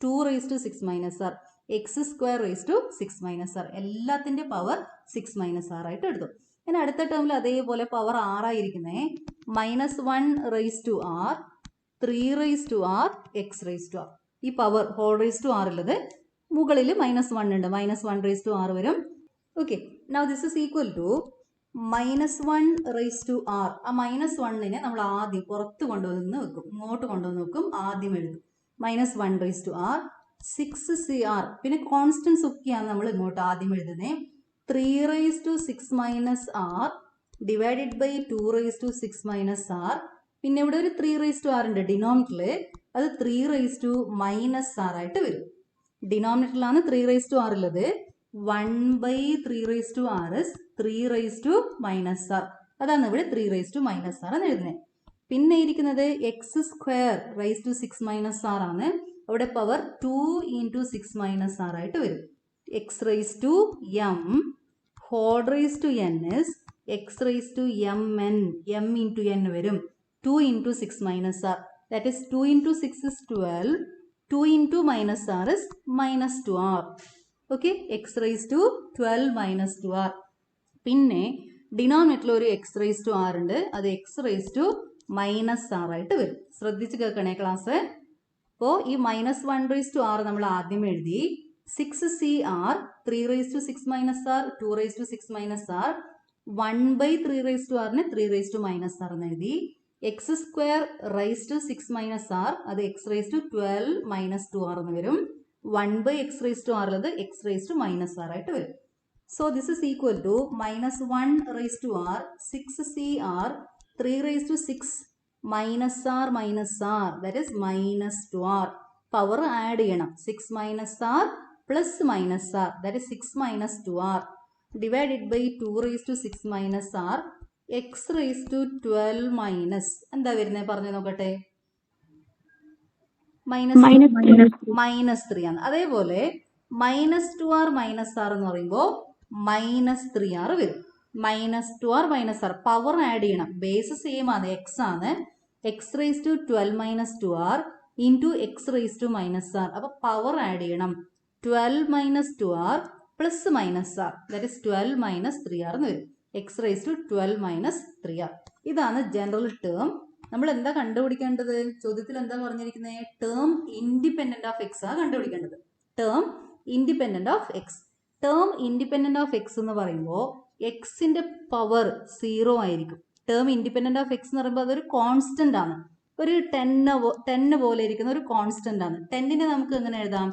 2 raised to 6 minus R x square raised to 6 minus R എല്ലാത്തിൻ്റെ power 6 minus R ആയിട്ട് എടുത്തു. ഞാൻ അടുത്ത ടേമിൽ അതേപോലെ power 6 ആയിരിക്കുന്നേ. -1 raised to R 3 raised to R x raised to R. ഈ power whole raised to R ഉള്ളത് മുകളിൽ -1 ഉണ്ട്. -1 raised to R വരും. Okay, now this is equal to -1 raised to R. ആ -1നെ നമ്മൾ ആദ്യം പുറത്ത് കൊണ്ടുവന്ന് വെക്കും, ഇങ്ങോട്ട് കൊണ്ടുവന്ന് വെക്കും, ആദ്യം എഴുതും. -1 raised to R 6CR. പിന്നെ കോൺസ്റ്റൻസ് ഒക്കെയാണ് നമ്മൾ ഇങ്ങോട്ട് ആദ്യം എഴുതുന്നത്. 3 raised to 6 minus R divided by 2 raised to 6 minus R. പിന്നെ ഇവിടെ ഒരു 3 raised to R ഉണ്ട് ഡിനോമിനേറ്ററിൽ, അത് 3 raised to minus R ആയിട്ട് വരും. ഡിനോമിനേറ്ററിലാണ് 3 raised to R ഉള്ളത്. 1/3 raised to R is 3 raised to minus R. അതാണ് ഇവിടെ 3 raised to minus R എന്ന് എഴുതുന്നത്. പിന്നെ ഇരിക്കുന്നത് x square raised to 6 minus R ആണ്. അവിടെ പവർ 2 into 6 minus R ആയിട്ട് വരും. x raised to m whole raised to n is x raised to mn. m into n വരും. 2 into 6 minus R. That is 2 into 6 is 12. 2 into minus R is minus 2R. Okay, x raised to 12 minus 2R. പിന്നെ ഡിനോമിനേറ്ററിൽ ഒരു x raised to R ഉണ്ട്, അത് x raised to minus R ആയിട്ട് വരും. ശ്രദ്ധിച്ച് കേൾക്കണേ ക്ലാസ്. അപ്പോൾ ഈ -1 raised to R നമ്മൾ ആദ്യം എഴുതി. 6CR 3 raised to 6 minus R 2 raised to 6 minus R 1/3 raised to R നെ 3 raised to minus R എന്ന് എഴുതി. x square raised to 6 minus R അത് x raised to 12 minus 2R എന്ന് വരും. 1/x raised to R ഉള്ളത് x raised to minus R ആയിട്ട് വരും. So this is equal to -1 raised to R 6CR 3 raised to 6 minus R that is minus 2R. Power add ചെയ്യണം. 6 minus R plus minus R that is 6 minus 2R divided by 2 raised to 6 minus R x raised to 12 minus എന്താ വരുന്നത് പറഞ്ഞു നോക്കട്ടെ. -3 ആണ്. അതേപോലെ -2R minus R എന്ന് പറയുമ്പോൾ -3R വരും. -2R minus R power add ചെയ്യണം. ബേസ് സെയിം ആണ്, x ആണ്. x raised to 12 minus 2R into x raised to minus R. അപ്പോൾ പവർ ആഡ് ചെയ്യണം. 12 minus 2R plus minus R that is 12 minus 3R എന്ന് വരും. x raised to 12 minus 3R. ഇതാണ് general term. നമ്മൾ എന്താ കണ്ടുപിടിക്കേണ്ടത്? ചോദ്യത്തിൽ എന്താ പറഞ്ഞിരിക്കുന്നത്? ടേം ഇൻഡിപെൻഡന്റ് ഓഫ് എക്സ് ആണ് കണ്ടുപിടിക്കേണ്ടത്. Term independent of X. Term independent of X എന്ന് പറയുമ്പോൾ എക്സിന്റെ പവർ 0 ആയിരിക്കും. ടേം ഇൻഡിപെൻഡന്റ് ഓഫ് എക്സ് എന്ന് പറയുമ്പോൾ അതൊരു കോൺസ്റ്റന്റ് ആണ്. ഒരു 10 പോലെ ഇരിക്കുന്ന ഒരു കോൺസ്റ്റന്റ് ആണ്. 10നെ നമുക്ക് എങ്ങനെ എഴുതാം?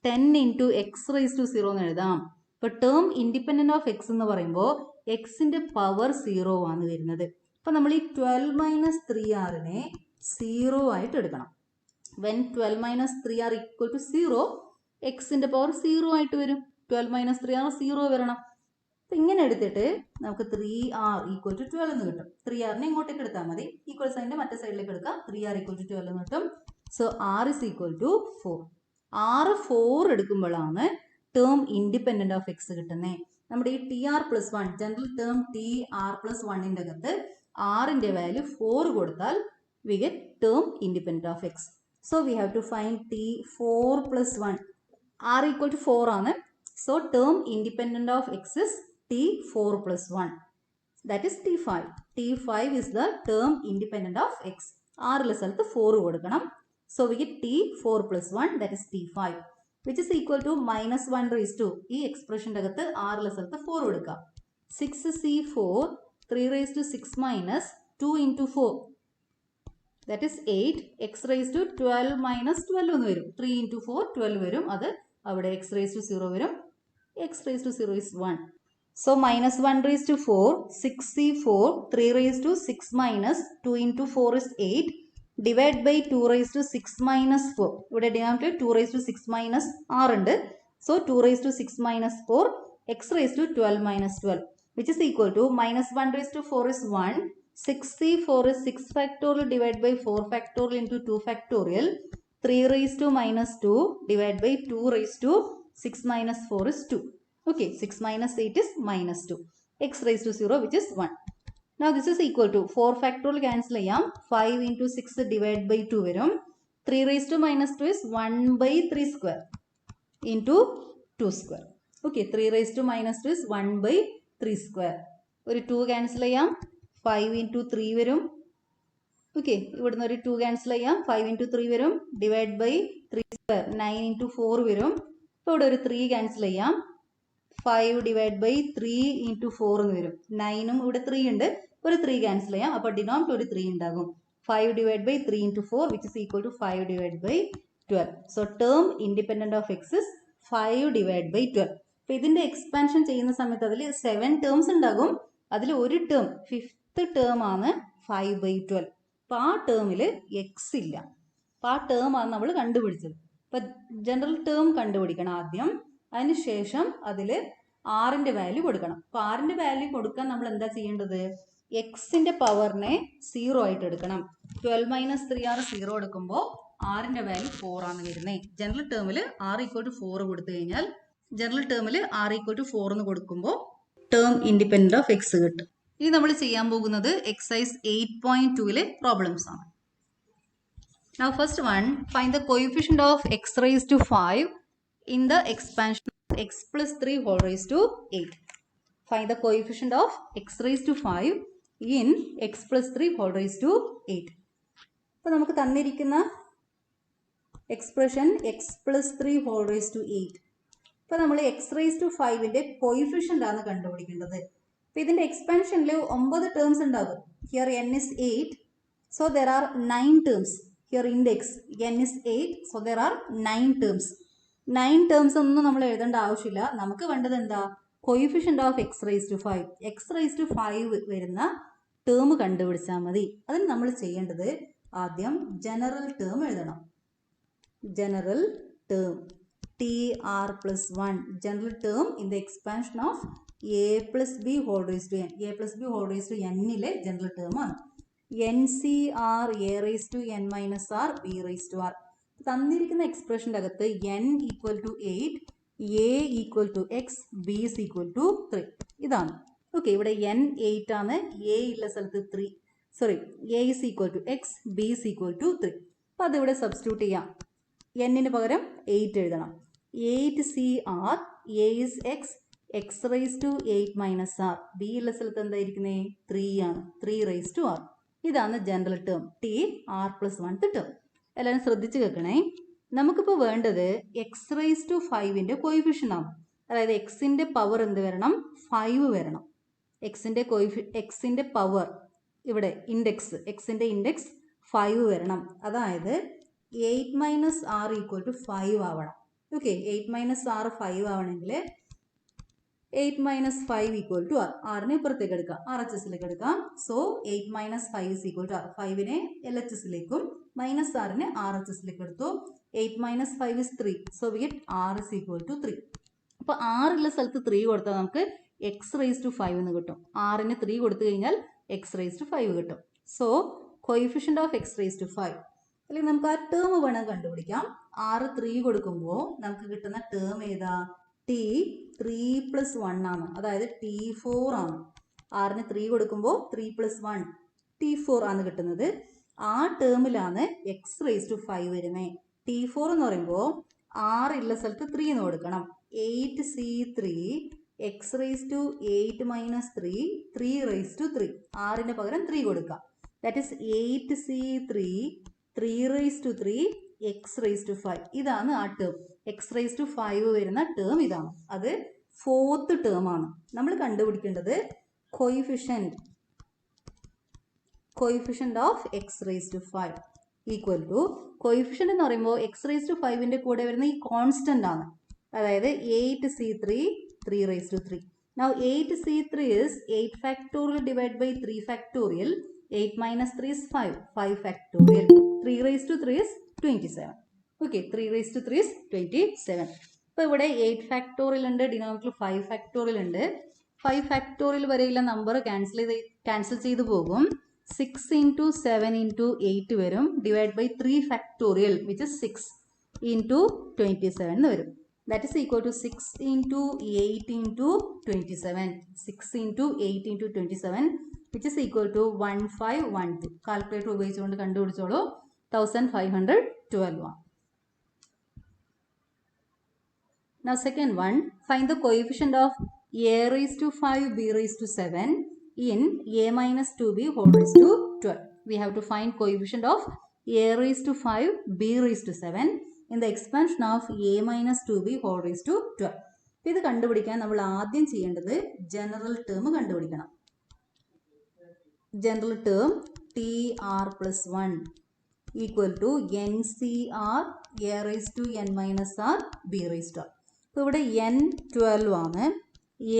10 into x raised to 0 എന്ന് എഴുതാം. ഇപ്പോൾ ടേം ഇൻഡിപെൻഡന്റ് ഓഫ് എക്സ് എന്ന് പറയുമ്പോൾ എക്സിന്റെ പവർ 0 ആണ് വരുന്നത്. അപ്പോൾ നമ്മൾ ഈ 12 minus 3R-നെ 0 ആയിട്ട് എടുക്കണം. when 12 minus 3R equal to 0 എക്സിന്റെ പവർ 0 ആയിട്ട് വരും. 12 minus 3R 0 വരണം. അപ്പം ഇങ്ങനെ എടുത്തിട്ട് നമുക്ക് 3R equal to 12 എന്ന് കിട്ടും. 3R-നെ ഇങ്ങോട്ടേക്ക് എടുത്താൽ മതി. ഈക്വൽ സൈൻ്റെ മറ്റേ സൈഡിലേക്ക് എടുക്കാം. 3R equal to 12 എന്ന് കിട്ടും. So R is equal to 4. R 4 എടുക്കുമ്പോഴാണ് ടേം ഇൻഡിപെൻഡന്റ് ഓഫ് എക്സ് കിട്ടുന്നത്. നമ്മുടെ ഈ TR+1 ജനറൽ ടേം TR+1ൻ്റെ അകത്ത് R-ൻ്റെ വാല്യൂ 4 കൊടുത്താൽ we get term independent of x. So we have to find T4+1. R equal to 4 ആണ്. So term independent of x is T4+1. That is T5. T5 is the term independent of x. R-ലെ സ്ഥലത്ത് 4 കൊടുക്കണം. So we get T4+1 that is T5 which is equal to -1 raised to ഈ എക്സ്പ്രഷൻ്റെ അകത്ത് R-ലെ സ്ഥലത്ത് 4 കൊടുക്കാം. 6C4 3 raised to 6 minus 2 into 4 that is 8. x raised to 12 minus 12 എന്ന് വരും. 3 into 4 12 വരും. അത് അവിടെ x raised to 0 വരും. x raised to 0 is 1. So -1 raised to 4 6C4 3 raised to 6 minus 2 into 4 is 8 divide by 2 raised to 6 minus 4. ഇവിടെ denominator 2 raised to 6 minus R ഉണ്ട്. So 2 raised to 6 minus 4 x raised to 12 minus 12, which is equal to minus 1 raised to 4 is 1, 6c4 is 6 factorial divided by 4 factorial into 2 factorial, 3 raised to minus 2 divided by 2 raised to 6 minus 4 is 2. Okay, 6 minus 8 is minus 2. X raised to 0, which is 1. Now this is equal to 4 factorial cancel ചെയ്യാം. 5 into 6 divided by 2 വരും. 3 raised to minus 2 is 1 by 3 square into 2 square. Okay, 3 raised to minus 2 is 1 by 3 square. ഒരു 2 cancel ചെയ്യാം. 5 into 3 വരും. Okay, ഇവിടുന്ന് ഒരു 2 cancel ചെയ്യാം. 5 into 3 വരും. Divide by 3 square. 9 into 4 വരും. ഇവിടെ ഒരു 3 cancel ചെയ്യാം. 5 divided by 3 into 4 എന്ന് വരും. 9ഉം ഇവിടെ 3 ഉണ്ട്. ഒരു 3 cancel ചെയ്യാം. അപ്പോൾ ഡിനോമിനേറ്റർ ഒരു 3 ഉണ്ടാകും. 5 divided by 3 into 4, which is equal to 5 divided by 12. So term independent of x is 5 divided by 12. അപ്പോൾ ഇതിന്റെ എക്സ്പാൻഷൻ ചെയ്യുന്ന സമയത്ത് അതിൽ 7 ടേംസ് ഉണ്ടാകും. അതിൽ ഒരു ടേം 5th ടേം ആണ് 5 by 12. അപ്പോൾ ആ ടേമിൽ എക്സ് ഇല്ല. അപ്പോൾ ആ ടേം ആണ് നമ്മൾ കണ്ടുപിടിച്ചത്. അപ്പോൾ ജനറൽ ടേം കണ്ടുപിടിക്കണം ആദ്യം. അതിനുശേഷം അതിൽ ആറിന്റെ വാല്യൂ കൊടുക്കണം. അപ്പോൾ ആറിന്റെ വാല്യൂ കൊടുക്കാൻ നമ്മൾ എന്താ ചെയ്യേണ്ടത്? എക്സിന്റെ പവറിനെ 0 ആയിട്ട് എടുക്കണം. 12 minus 3r 0 എടുക്കുമ്പോൾ ആറിന്റെ വാല്യൂ 4 ആണ് വരുന്നത്. ജനറൽ ടേമിൽ r equal to 4 കൊടുത്തു കഴിഞ്ഞാൽ ജനറൽ ടേമിൽ r equal to 4 എന്ന് കൊടുക്കുമ്പോൾ ടേം ഇൻഡിപെൻഡന്റ് ഓഫ് എക്സ് കിട്ടും. ഇനി നമ്മൾ ചെയ്യാൻ പോകുന്നത് എക്സസൈസ് 8.2 പ്രോബ്ലംസ് ആണ്. Now first one, find the coefficient of x raised to 5 in the expansion of x plus 3 whole raised to 8. Find the coefficient of x raised to 5 in x plus 3 whole raised to 8. അപ്പോൾ നമുക്ക് തന്നിരിക്കുന്ന expression x plus 3 whole raised to 8. അപ്പോൾ നമ്മൾ x raised to 5ന്റെ coefficient ആണ് കണ്ടുപിടിക്കേണ്ടത്. അപ്പോൾ ഇതിൻ്റെ എക്സ്പാൻഷനിൽ 9 terms ഉണ്ടാകും. Here n is 8, so there are 9 terms. Here index n is 8, so there are 9 terms. 9 terms ഒന്നും നമ്മൾ എഴുതേണ്ട ആവശ്യമില്ല. നമുക്ക് വേണ്ടത് എന്താ? Coefficient of x raised to 5. x raised to 5 വരുന്ന ടേം കണ്ടുപിടിച്ചാൽ മതി. അതിന് നമ്മൾ ചെയ്യേണ്ടത് ആദ്യം ജനറൽ ടേം എഴുതണം. General term TR plus 1. General term in the expansion of a plus b whole raised to n. a plus b whole raised to n ile general term ആണ്. NCR a raised to n minus r b raised to r. തന്നിരിക്കുന്ന എക്സ്പ്രഷൻ്റെ അകത്ത് n equal to 8, a equal to x, b is equal to 3. ഇതാണ്. Okay, ഇവിടെ n 8 ആണ്, a ഉള്ള സ്ഥലത്ത് 3. Sorry, a is equal to x, b is equal to 3. അപ്പോൾ അതിവിടെ സബ്സ്റ്റിറ്റ്യൂട്ട് ചെയ്യാം. n-ന് പകരം 8 എഴുതണം. 8CR, a is x, x raised to 8 minus r. b ഉള്ള സ്ഥലത്ത് എന്തായിരിക്കുന്നത്? 3 ആണ്. 3 raised to r. ഇതാണ് general term T r plus 1th term. എല്ലാവരും ശ്രദ്ധിച്ച് കേൾക്കണേ. നമുക്കിപ്പോൾ വേണ്ടത് എക്സ് റൈസ് ടു 5ന്റെ കോയിഫിഷ്യൻ്റ് ആണ്. അതായത് എക്സിൻ്റെ പവർ എന്ത് വരണം? 5 വരണം. എക്സിൻ്റെ പവർ ഇവിടെ ഇൻഡെക്സ്, എക്സിൻ്റെ ഇൻഡെക്സ് 5 വരണം. അതായത് 8 മൈനസ് ആർ ഈക്വൽ ടു 5 ആവണം. ഓക്കെ, 8 മൈനസ് ആർ 5 ആവണമെങ്കിൽ 8 minus 5 equal to r. r-നെ ഇപ്പുറത്തേക്ക് എടുക്കാം, RHS-ലേക്ക് എടുക്കാം. So 8 minus 5 is equal to r. 5-നെ LHS-ലേക്കും മൈനസ് r-നെ RHS-ലേക്ക് എടുത്തു. 8 minus 5 is 3. So we get r is equal to 3. അപ്പോൾ r ഉള്ള സ്ഥലത്ത് 3 കൊടുത്താൽ നമുക്ക് x raised to 5 എന്ന് കിട്ടും. r-ന് 3 കൊടുത്തു കഴിഞ്ഞാൽ x raised to 5 കിട്ടും. So coefficient of x raised to 5. അല്ലെങ്കിൽ നമുക്ക് ആ ടേം വേണം കണ്ടുപിടിക്കാം. r 3 കൊടുക്കുമ്പോൾ നമുക്ക് കിട്ടുന്ന ടേം ഏതാ? ടി 3 plus 1 ആണ്. അതായത് T4 ആണ്. ആറിന് 3 കൊടുക്കുമ്പോൾ 3 plus 1 T4 ആണ് കിട്ടുന്നത്. ആ ടേമിലാണ് എക്സ് റേസ് ടു 5 വരുന്നത്. T4 എന്ന് പറയുമ്പോൾ 6 ഉള്ള സ്ഥലത്ത് 3 എന്ന് കൊടുക്കണം. 8C3 x raise to 8 minus 3 3 raise to 3. 6-ന് പകരം 3 കൊടുക്കാം. That is 8C3 3 raise to 3 x raise to 5. ഇതാണ് ആ ടേം. എക്സ് റേസ് ടു 5 വരുന്ന ടേം ഇതാണ്. അത് 4th ടേം ആണ്. നമ്മൾ കണ്ടുപിടിക്കേണ്ടത് coefficient of x raise to 5 equal to, coefficient എന്ന് പറയുമ്പോൾ എക്സ് റേസ് ടു 5ന്റെ കൂടെ വരുന്ന ഈ കോൺസ്റ്റന്റ് ആണ്. അതായത് 8C3 3 raise to 3. Now 8C3 is 8 factorial divided by 3 factorial. 8 minus 3 is 5. 5 factorial. 3 raised to 3 is 27. Okay, 3 raised to 3 is 27. അപ്പോൾ ഇവിടെ 8 factorial ഉണ്ട്, ഡിനോമിനേറ്ററിൽ 5 ഫാക്ടോറിയൽ ഉണ്ട്. 5 ഫാക്ടോറിയൽ വരെയുള്ള നമ്പർ ക്യാൻസൽ ചെയ്ത് പോകും. 6 into 7 into 8 വരും, divide by 3 factorial which is 6 into 27 എന്ന് വരും. That is equal to 6 into 8 into 27. 6 into 8 into 27 which is equal to 1512. Calculator ഉപയോഗിച്ചുകൊണ്ട് കണ്ടുപിടിച്ചോളൂ. 1512 ആണ്. Now second one, find the coefficient of a raised to 5 b raised to 7 in a minus 2b whole raised to 12. We have to find coefficient of a raised to 5 b raised to 7 in the expansion of a minus 2b whole raised to 12. ഇത് കണ്ടുപിടിക്കാൻ നമ്മൾ ആദ്യം ചെയ്യേണ്ടത് general term കണ്ടുപിടിക്കണം. General term TR plus 1 equal to NCR a raised to n minus r b raised to r. അപ്പോൾ ഇവിടെ n 12 ആണ്.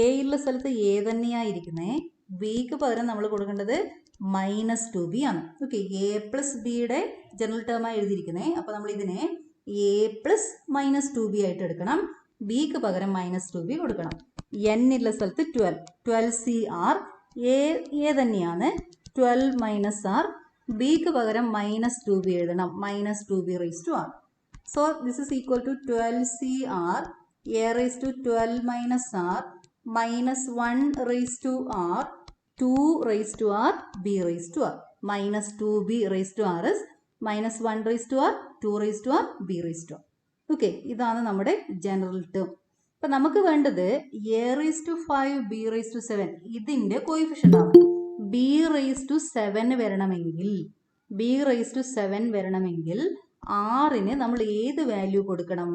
A ഉള്ള സ്ഥലത്ത് എ തന്നെയായിരിക്കുന്നത്. ബിക്ക് പകരം നമ്മൾ കൊടുക്കേണ്ടത് -2b ആണ്. ഓക്കെ, എ പ്ലസ് ബിയുടെ ജനറൽ ടേമായി എഴുതിയിരിക്കുന്നത്. അപ്പോൾ നമ്മൾ ഇതിനെ എ പ്ലസ് -2b ആയിട്ട് എടുക്കണം. ബിക്ക് പകരം -2b കൊടുക്കണം. n ഉള്ള സ്ഥലത്ത് 12CR എ തന്നെയാണ്. 12 minus r, ബിക്ക് പകരം -2b എഴുതണം. -2b raised to r. So this is equal to 12CR a raised to 12 minus r minus 1 raised to r 2 raised to r b raised to r. Minus 2b raised to r is minus 1 raised to r 2 raised to r b raised to r. Okay, ഇതാണ് നമ്മുടെ general term. അപ്പം നമുക്ക് വേണ്ടത് a raised to 5 b raised to 7 ഇതിൻ്റെ coefficient ആണ്. b raised to 7 വരണമെങ്കിൽ r-ന് നമ്മൾ ഏത് വാല്യൂ കൊടുക്കണം?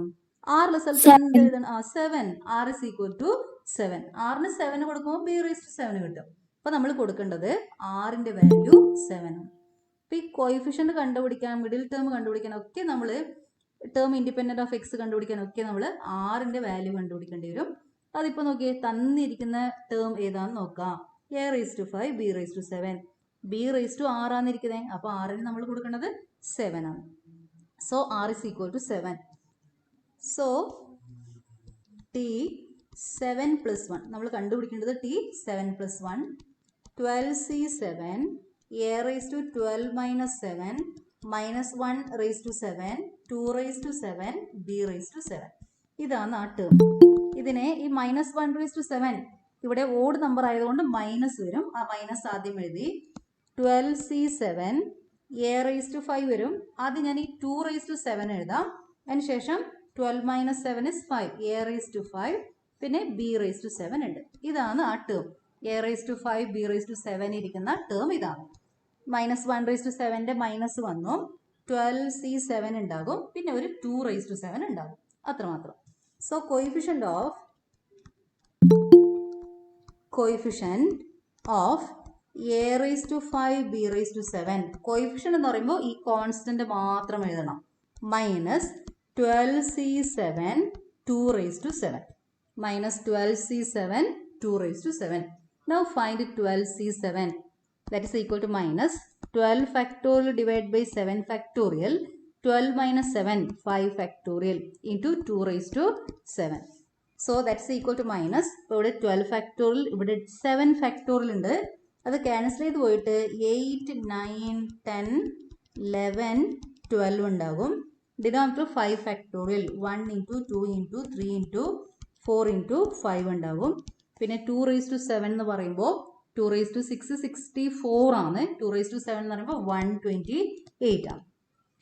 r സ്ഥലത്ത് എന്ത് എഴുതണം? 7. r is equal to 7. r-ന് 7 കൊടുക്കുമ്പോൾ b raised to 7 കിട്ടും. അപ്പോൾ നമ്മൾ കൊടുക്കേണ്ടത് r-ന്റെ വാല്യൂ 7 ആണ്. അപ്പോൾ ഈ കോയിഫിഷ്യൻ്റ് കണ്ടുപിടിക്കാൻ, മിഡിൽ ടേം കണ്ടുപിടിക്കാൻ ഒക്കെ നമ്മൾ ടേം ഇൻഡിപെൻഡൻറ്റ് ഓഫ് എക്സ് കണ്ടുപിടിക്കാനൊക്കെ നമ്മൾ r-ന്റെ വാല്യൂ കണ്ടുപിടിക്കേണ്ടി വരും. അതിപ്പോൾ നോക്കിയേ, തന്നിരിക്കുന്ന ടേം ഏതാണെന്ന് നോക്കാം. a raised to 5 b raised to 7 b raised to r ആണെന്നിരിക്കുന്നത്. അപ്പോൾ r-ന് നമ്മൾ കൊടുക്കേണ്ടത് 7 ആണ്. So r is equal to 7. So t 7 plus 1 നമ്മൾ കണ്ടുപിടിക്കേണ്ടത് t 7 plus 1 12C7 a raised to 12 minus 7 minus 1 raised to 7 2 raised to 7 b raised to 7. ഇതാണ് ആ term. ഇതിനെ ഈ -1 raised to 7 ഇവിടെ ഓഡ് നമ്പർ ആയതുകൊണ്ട് മൈനസ് വരും. ആ മൈനസ് ആദ്യം എഴുതി. 12C7 a raised to 5 വരും. ആദ്യം ഞാൻ ഈ 2 raised to 7 എഴുതാം. അതിനുശേഷം 12 minus 7 is 5 a raised to 5 പിന്നെ b raised to 7 ഉണ്ട്. ഇതാണ് ആ term. a raised to 5 b raised to 7 ഇരിക്കുന്ന ടേം ഇതാണ്. -1 raised to 7ന്റെ മൈനസ് വന്നു. 12C7 ഉണ്ടാകും. പിന്നെ ഒരു 2 raised to 7 ഉണ്ടാകും. അത്രമാത്രം. So coefficient of a raised to 5 b raised to 7 coefficient എന്ന് പറയുമ്പോൾ ഈ കോൺസ്റ്റന്റ് മാത്രം എഴുതണം. -12C7 2 raised to 7 -12C7 2 raised to 7. Now find 12C7. That is equal to -12 factorial divided by 7 factorial. 12 minus 7 5 factorial into 2 raised to 7. So that's equal to minus. ഇപ്പോൾ ഇവിടെ 12 factorial, ഇവിടെ 7 factorial ഉണ്ട്. അത് ക്യാൻസൽ ചെയ്ത് പോയിട്ട് 8 9 10 11 12 ഉണ്ടാകും. Denominator 5 factorial 1 into 2 into 3 into 4 into 5 ഉണ്ടാകും. പിന്നെ 2 raised to 7 എന്ന് പറയുമ്പോൾ 2 raised to 6 64 ആണ്. 2 raised to 7 എന്ന് പറയുമ്പോൾ 128 ആണ്.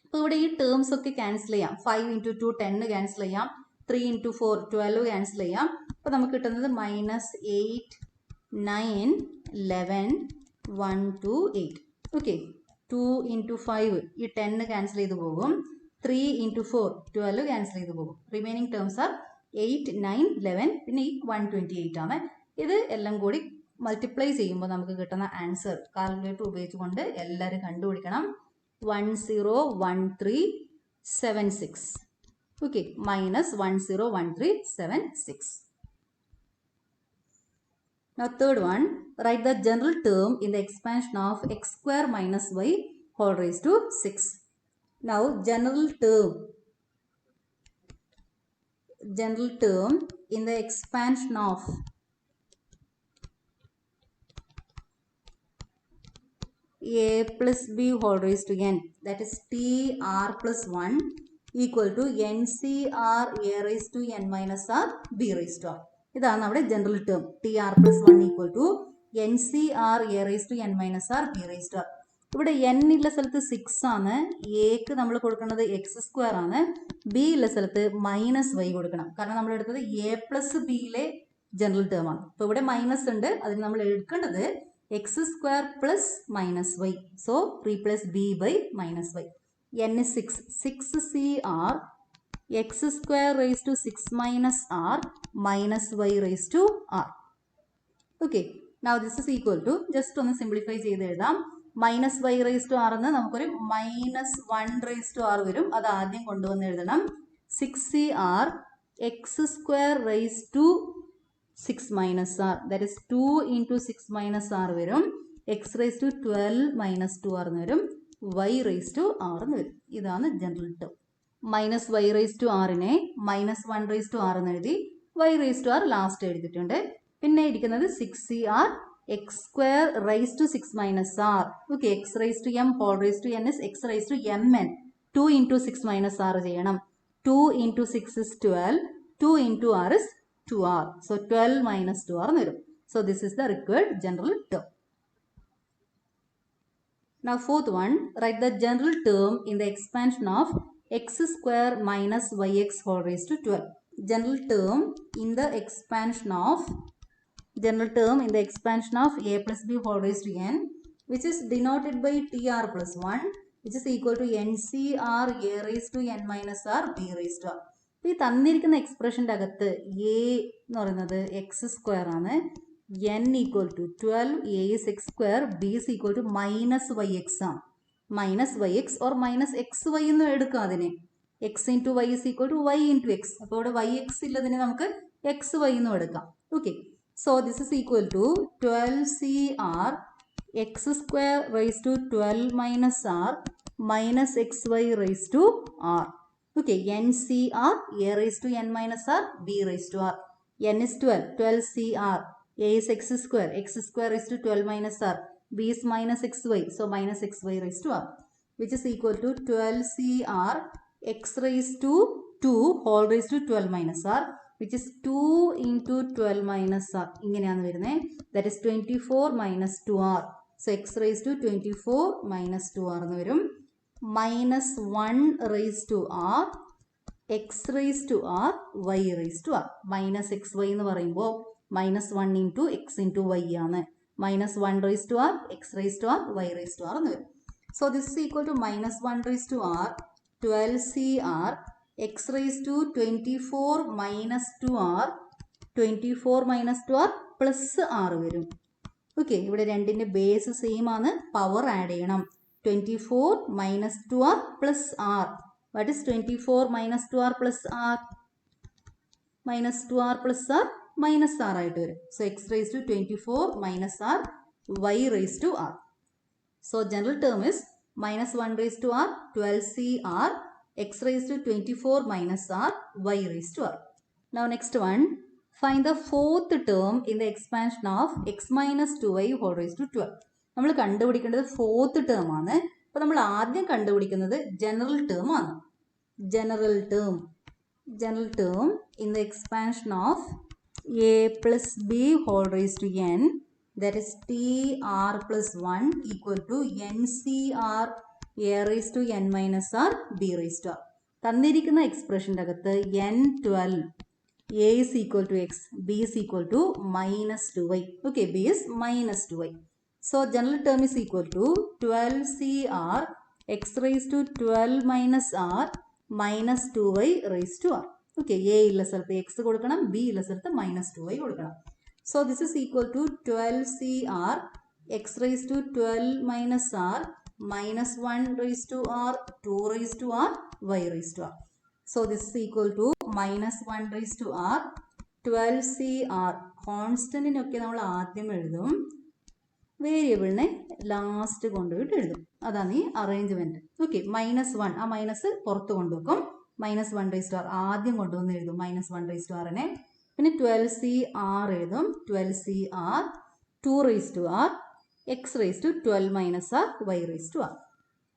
അപ്പോൾ ഇവിടെ ഈ ടേംസ് ഒക്കെ ക്യാൻസൽ ചെയ്യാം. 5 into 2 10 ക്യാൻസൽ ചെയ്യാം. 3 into 4 12 ക്യാൻസൽ ചെയ്യാം. അപ്പോൾ നമുക്ക് കിട്ടുന്നത് -8 9 11 1 2 8. ഓക്കെ, 2 into 5 ഈ 10 ക്യാൻസൽ ചെയ്ത് പോകും. 3 into 4 12 ക്യാൻസൽ ചെയ്ത് പോകും. റിമൈനിങ് ടേംസ് ആർ 8 9 11 പിന്നെ ഈ 128 ആണ്. ഇത് എല്ലാം കൂടി മൾട്ടിപ്ലൈ ചെയ്യുമ്പോൾ നമുക്ക് കിട്ടുന്ന ആൻസർ കാൽക്കുലേറ്റർ ഉപയോഗിച്ചുകൊണ്ട് എല്ലാവരും കണ്ടുപിടിക്കണം. 101376. Okay, -101376. Now third one, write the general term in the expansion of x square minus y whole raised to 6. Now general term general term in the expansion of a plus b whole raised to n, that is tr plus 1 equal to ncr a raised to n minus r b raised to r. ഇതാണ് നമ്മുടെ general term. tr plus 1 equal to ncr a raised to n minus r b raised to r. ഇവിടെ n ഉള്ള സ്ഥലത്ത് 6 ആണ്, എക്ക് നമ്മൾ കൊടുക്കുന്നത് X square ആണ്, ബി ഉള്ള സ്ഥലത്ത് മൈനസ് വൈ കൊടുക്കണം. കാരണം നമ്മൾ എടുത്തത് എ പ്ലസ് ബിയിലെ ജനറൽ ടേം ആണ്. അപ്പോൾ ഇവിടെ മൈനസ് ഉണ്ട്, അതിന് നമ്മൾ എടുക്കേണ്ടത് x square plus minus y. So replace b by minus y. n is 6. 6cr x square raised to 6 minus r minus y raised to r. Okay. Now this is equal to, just ഒന്ന് simplify ചെയ്ത് എഴുതാം, minus y raise to r എന്ന് നമുക്കൊരു minus 1 raise to R വരും. അത് ആദ്യം കൊണ്ടുവന്ന് എഴുതണം. 6cr x square raise to 6 minus r, that is 2 into 6 minus r വരും. X raise to 12 minus 2 r എന്ന് വരും. വൈ റേസ് ടു ആർ എന്ന് വരും. ഇതാണ് general term. Minus y raise to ആറിനെ മൈനസ് 1 റേസ് ടു ആർ എന്ന് എഴുതി, y raise to r last എഴുതിയിട്ടുണ്ട്. പിന്നെ ഇരിക്കുന്നത് 6cr x square raise to 6 minus r. Okay, x raise to M whole raise to n is x raise to m n. 2 into 6 minus r ചെയ്യണം. 2 into 6 is 12. 2 into r is 2r. So 12 minus 2r എന്ന് വരും. So this is the required general term. Now fourth one, write the general term in the expansion of x square minus yx whole raised to 12. General term in the expansion of a plus b whole raised to n, which is denoted by tr plus 1, which is equal to ncr a raised to n minus r b raised to r. ഈ തന്നിരിക്കുന്ന എക്സ്പ്രഷൻ്റെ അകത്ത് a എന്ന് പറയുന്നത് x square ആണ്, n equal to 12, a is x square, b is equal to minus y x ആണ്. Minus y x or minus x y എന്ന് എടുക്കാം അതിനെ. X into y is equal to y into x. അപ്പോൾ ഇവിടെ Y X ഇല്ലതിനെ നമുക്ക് X y എന്നും എടുക്കാം. Okay, so this is equal to 12cr x square raise to 12 minus r minus x y raise to r. Okay, ncr a raised to n minus r b raised to r. n is 12. 12cr a is x square raised to 12 minus r, b is minus xy, so minus xy raised to r, which is equal to 12cr x raised to 2 whole raised to 12 minus r, which is 2 into 12 minus r. ഇങ്ങനെയാണ് വരുന്നത്. That is 24 minus 2r. So x raised to 24 minus 2r എന്ന് വരും. Minus 1 raised to r, x raised to r, y raised to r. Minus xy എന്ന് പറയുമ്പോൾ minus 1 into x into y ആണ്. Minus 1 raised to r, x raised to r, y raised to r എന്ന് വരും. So this is equal to minus 1 raised to r, 12cr, x raised to 24 minus 2r, 24 minus 2r plus r വരും. Okay, ഇവിടെ രണ്ടിൻ്റെ base same ആണ്, power add ചെയ്യണം. 24 minus 2r plus r. What is 24 minus 2r plus r? Minus 2r plus r minus r ആയിട്ട് വരും. So x raised to 24 minus r, y raised to r. So general term is minus 1 raised to r, 12cr, x raised to 24 minus r, y raised to r. Now next one, find the fourth term in the expansion of x minus 2y whole raised to 12. നമ്മൾ കണ്ടുപിടിക്കേണ്ടത് fourth term ആണ്. അപ്പോൾ നമ്മൾ ആദ്യം കണ്ടുപിടിക്കുന്നത് general term ആണ്. General term in the expansion of a plus B whole raise to n, that is T r plus 1 equal to n C r a raise to n minus r b raise to r. തന്നിരിക്കുന്ന എക്സ്പ്രഷൻ്റെ അകത്ത് n12, a is equal to x, b is equal to minus 2y. Okay, b is minus 2y. So general term is equal to 12cr x raised to 12 minus r minus 2y raised to r. Okay, a ഉള്ള സ്ഥലത്ത് x കൊടുക്കണം, b ഉള്ള സ്ഥലത്ത് minus 2y കൊടുക്കണം. So this is equal to 12cr x raised to 12 minus r minus 1 raised to r 2 raised to r y raised to r. So this is equal to minus 1 raised to r 12cr. കോൺസ്റ്റന്റിനൊക്കെ നമ്മൾ ആദ്യം എഴുതും, വേരിയബിളിനെ last കൊണ്ടുപോയിട്ട് എഴുതും. അതാണ് ഈ arrangement. Okay, -1 ആ minus പുറത്ത് കൊണ്ടുവെക്കും, മൈനസ് 1 റേസ് ടു ആർ ആദ്യം കൊണ്ടുവന്ന് എഴുതും മൈനസ് 1 റേസ് ടു ആറിനെ. പിന്നെ 12CR എഴുതും 12CR 2 raise to r x raise to 12 minus r y raise to r.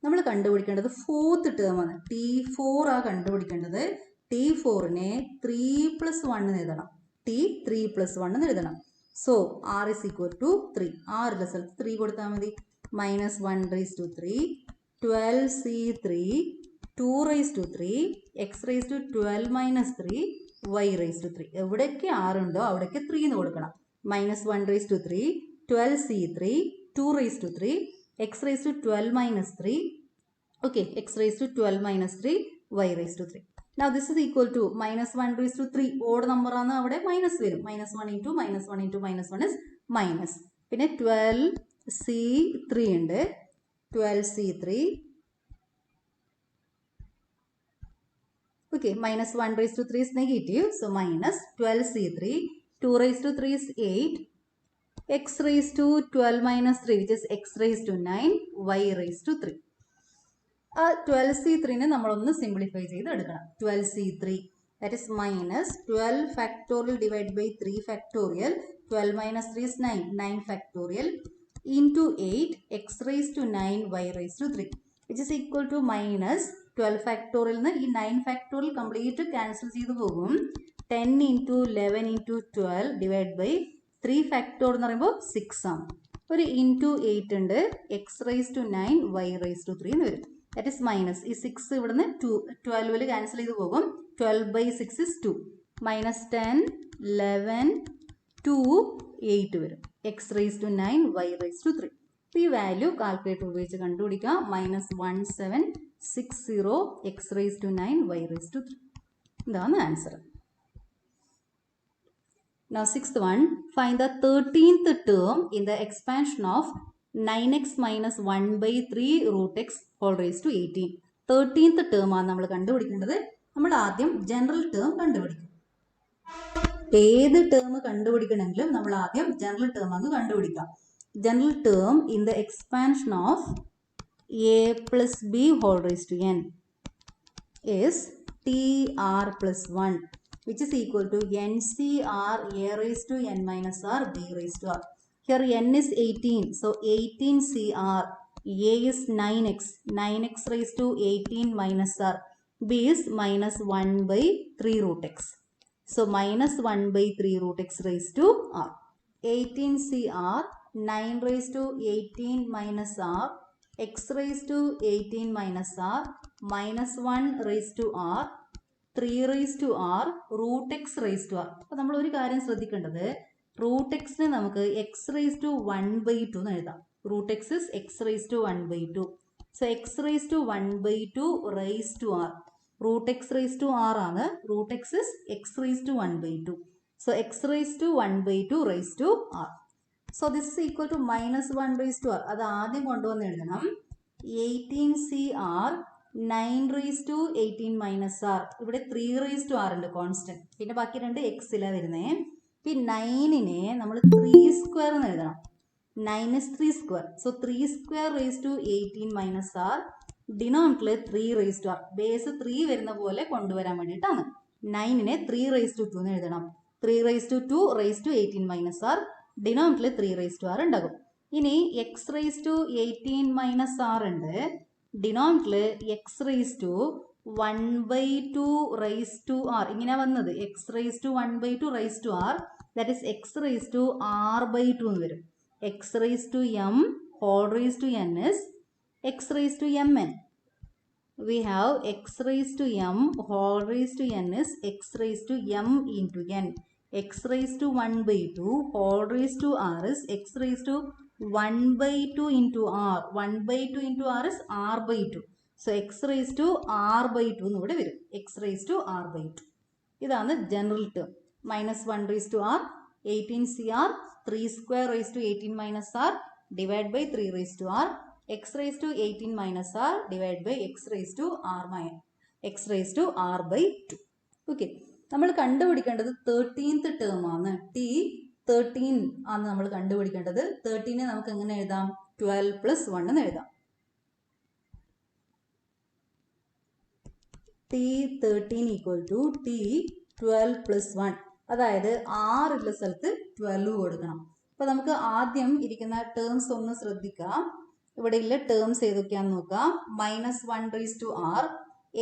നമ്മൾ കണ്ടുപിടിക്കേണ്ടത് ഫോർത്ത് ടേം ആണ്. T4 ആ കണ്ടുപിടിക്കേണ്ടത്. T4നെ 3+1 എന്ന് എഴുതണം. T3+1 എന്ന് എഴുതണം. So R is equal to 3. ആറിൻ്റെ സ്ഥലത്ത് 3 കൊടുത്താൽ മതി. Minus 1 raise to 3 12C3 2 raise to 3 x raise to 12 minus 3 y raise to 3. എവിടെയൊക്കെ R ഉണ്ടോ അവിടേക്ക് 3 എന്ന് കൊടുക്കണം. Minus 1 raise to 3 12C3 2 raise to 3 x raise to 12 minus 3 okay x raised to 12 minus 3 y raised to 3. Now this is equal to minus 1 raised to 3 odd number ആണ് അവിടെ minus വരും. Minus 1 into minus 1 into minus 1 is minus. പിന്നെ 12C3 ഉണ്ട്. 12C3 okay minus 1 raised to 3 is negative, so minus 12C3 2 raised to 3 is 8 x raised to 12 minus 3 which is x raised to 9 y raised to 3. 12C3 നമ്മളൊന്ന് simplify ചെയ്ത് എടുക്കണം. 12C3 that is minus 12 factorial divided by 3 factorial 12 minus 3 is 9 9 factorial into 8 x raised to 9 y raised to 3 which is equal to minus 12 factorial ഈ 9 factorial complete cancel ചെയ്ത് പോകും. 10 into 11 into 12 divided by 3 factorial എന്ന് പറയുമ്പോൾ 6 ആണ്. ഒരു into 8 ഉണ്ട് x raised to 9 y raised to 3 എന്ന് വരും. That is minus ഈ 6 ഇവിടുന്ന് 12 ക്യാൻസൽ ചെയ്ത് പോകും. 12 by 6 is 2 minus 10 11 2 8 വരും. x raised to 9 y raised to 3. ഈ വാല്യൂ കാൽക്കുലേറ്റർ ഉപയോഗിച്ച് കണ്ടുപിടിക്കാം. Minus 1760 x raised to 9 y raised to 3. ഇതാണ് answer. Now sixth one, find the 13th term in the expansion of 9x minus 1 by 3 root x whole raised to 18. 13th term ആണ് നമ്മൾ കണ്ടുപിടിക്കേണ്ടത്. നമ്മൾ ആദ്യം general term കണ്ടുപിടിക്കും. ഏത് term കണ്ടുപിടിക്കണമെങ്കിലും നമ്മൾ ആദ്യം ജനറൽ ടേം ആണ് കണ്ടുപിടിക്കാം. General term in the expansion of a plus b whole raised to n is tr plus 1 which is equal to ncr a raised to n minus r b raised to r. Here n is 18, so 18cr, a is 9x, 9x raised to 18 minus r, b is minus 1 by 3 root x. So minus 1 by 3 root x raised to r. 18cr, 9 raised to 18 minus r, x raised to 18 minus r, minus 1 raised to r, 3 raised to r, root x raised to r. അപ്പോൾ നമ്മൾ ഒരു കാര്യം ശ്രദ്ധിക്കേണ്ടത്, root എക്സിനെ നമുക്ക് X raise to 1/2 എന്ന് എഴുതാം. Root x is x raise to 1/2. So x raise to 1/2 raise to r. Root x raise to r ആണ്. Root x is x raise to 1/2. So x raise to 1/2 raise to r. So this is equal to minus 1 raise to r. അത് ആദ്യം കൊണ്ടുവന്ന് എഴുതണം. 18cr 9 raise to 18 minus r. ഇവിടെ 3 raise to r ഉണ്ട് constant. പിന്നെ ബാക്കി രണ്ട് എക്സിലാണ് വരുന്നത്. പിന്നെ 9നെ നമ്മൾ 3 സ്ക്വയർ എന്ന് എഴുതണം. 9 is 3 square. So 3 square raised to 18 minus r. ഡിനോമിനേറ്ററിൽ 3 raised to r. ബേസ് 3 വരുന്ന പോലെ കൊണ്ടുവരാൻ വേണ്ടിയിട്ടാണ്. 9നെ 3 raised to 2 എന്ന് എഴുതണം. 3 raised to 2 raised to 18 minus r. ഡിനോമിനേറ്ററിൽ 3 raised to r ഉണ്ടാകും. ഇനി x raised to 18 minus r ഉണ്ട്. ഡിനോമിനേറ്ററിൽ x raised to 1/2 raised to r. ഇങ്ങനെ വന്നത് x raised to 1/2 raised to r. That is x raised to r/2 എന്ന് വരും. x raised to m whole raised to n is x raised to mn. We have x raised to m whole raised to n is x raised to m into n. x raised to 1/2 whole raised to r is x raised to 1/2 into r. 1/2 into r is r/2. So x raised to r/2 എന്ന് ഇവിടെ വരും. x raised to r/2. ഇതാണ് general term. Minus 1 raised to r, 18cr, 3 square raised to 18 minus r divided by 3 raised to r, x raised to 18 minus r divided by x raised to r minus x raised to r/2. Okay, നമ്മൾ കണ്ടുപിടിക്കേണ്ടത് 13th term ആണ്. T13 ആണ് നമ്മൾ കണ്ടുപിടിക്കേണ്ടത്. 13നെ നമുക്ക് എങ്ങനെ എഴുതാം? 12 + 1 എന്ന് എഴുതാം. T13 equal to T12 plus 1. അതായത് 6 ഉള്ള സ്ഥലത്ത് 12 കൊടുക്കണം. അപ്പോൾ നമുക്ക് ആദ്യം ഇരിക്കുന്ന ടേംസ് ഒന്ന് ശ്രദ്ധിക്കാം. ഇവിടെ ഉള്ള ടേംസ് ഏതൊക്കെയാണെന്ന് നോക്കാം. -1/r,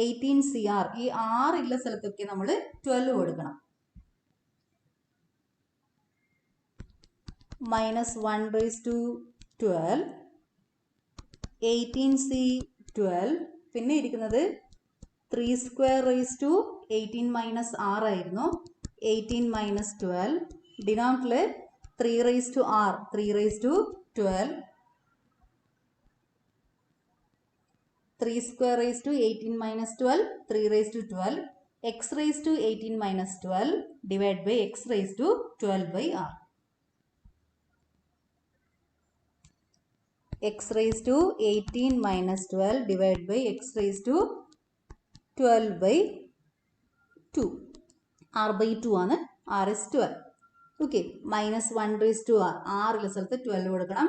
18cr, ഈ 6 ഉള്ള സ്ഥലത്തൊക്കെ നമ്മൾ 12 കൊടുക്കണം. -1/12, 18c12, പിന്നെ ഇരിക്കുന്നത് 3² 18 - r ആയിരുന്നു. 18 - 12, ഡിനോമിനേറ്ററിൽ 3r, 312, 3² 18 - 12, 312, x18 - 12 divided by x12/r. x18 - 12 divided by x12/2. r/2 ആണ്. r is 12. ഓക്കെ, -1/r, 6 ഉള്ള സ്ഥലത്ത് 12 കൊടുക്കണം.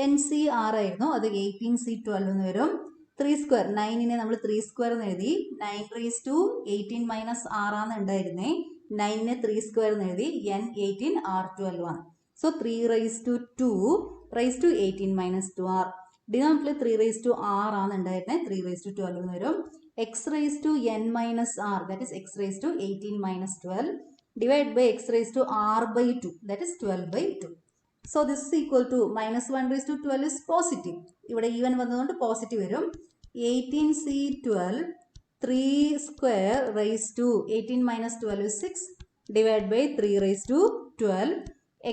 NCR ആയിരുന്നു, അത് 18C12 എന്ന് വരും. 3², 9നെ നമ്മൾ 3² എന്ന് എഴുതി. 9/18 - r ആണ് ഉണ്ടായിരുന്നേ. 9നെ 3² എന്ന് എഴുതി. N18 R12 ആണ്. So 3/2 - 2r. ഡിനോമിനേറ്ററിൽ 3/r ആണ് ഉണ്ടായിരുന്നത്. 3/12 എന്ന് വരും. x(n - r), that is x(18 - 12) divided by x(r/2), that is 12/2. So this is equal to -1/12 is positive. ഇവിടെ even വന്നതുകൊണ്ട് പോസിറ്റീവ് വരും. 18c12 3² 18 - 12 is 6 divided by 3/12,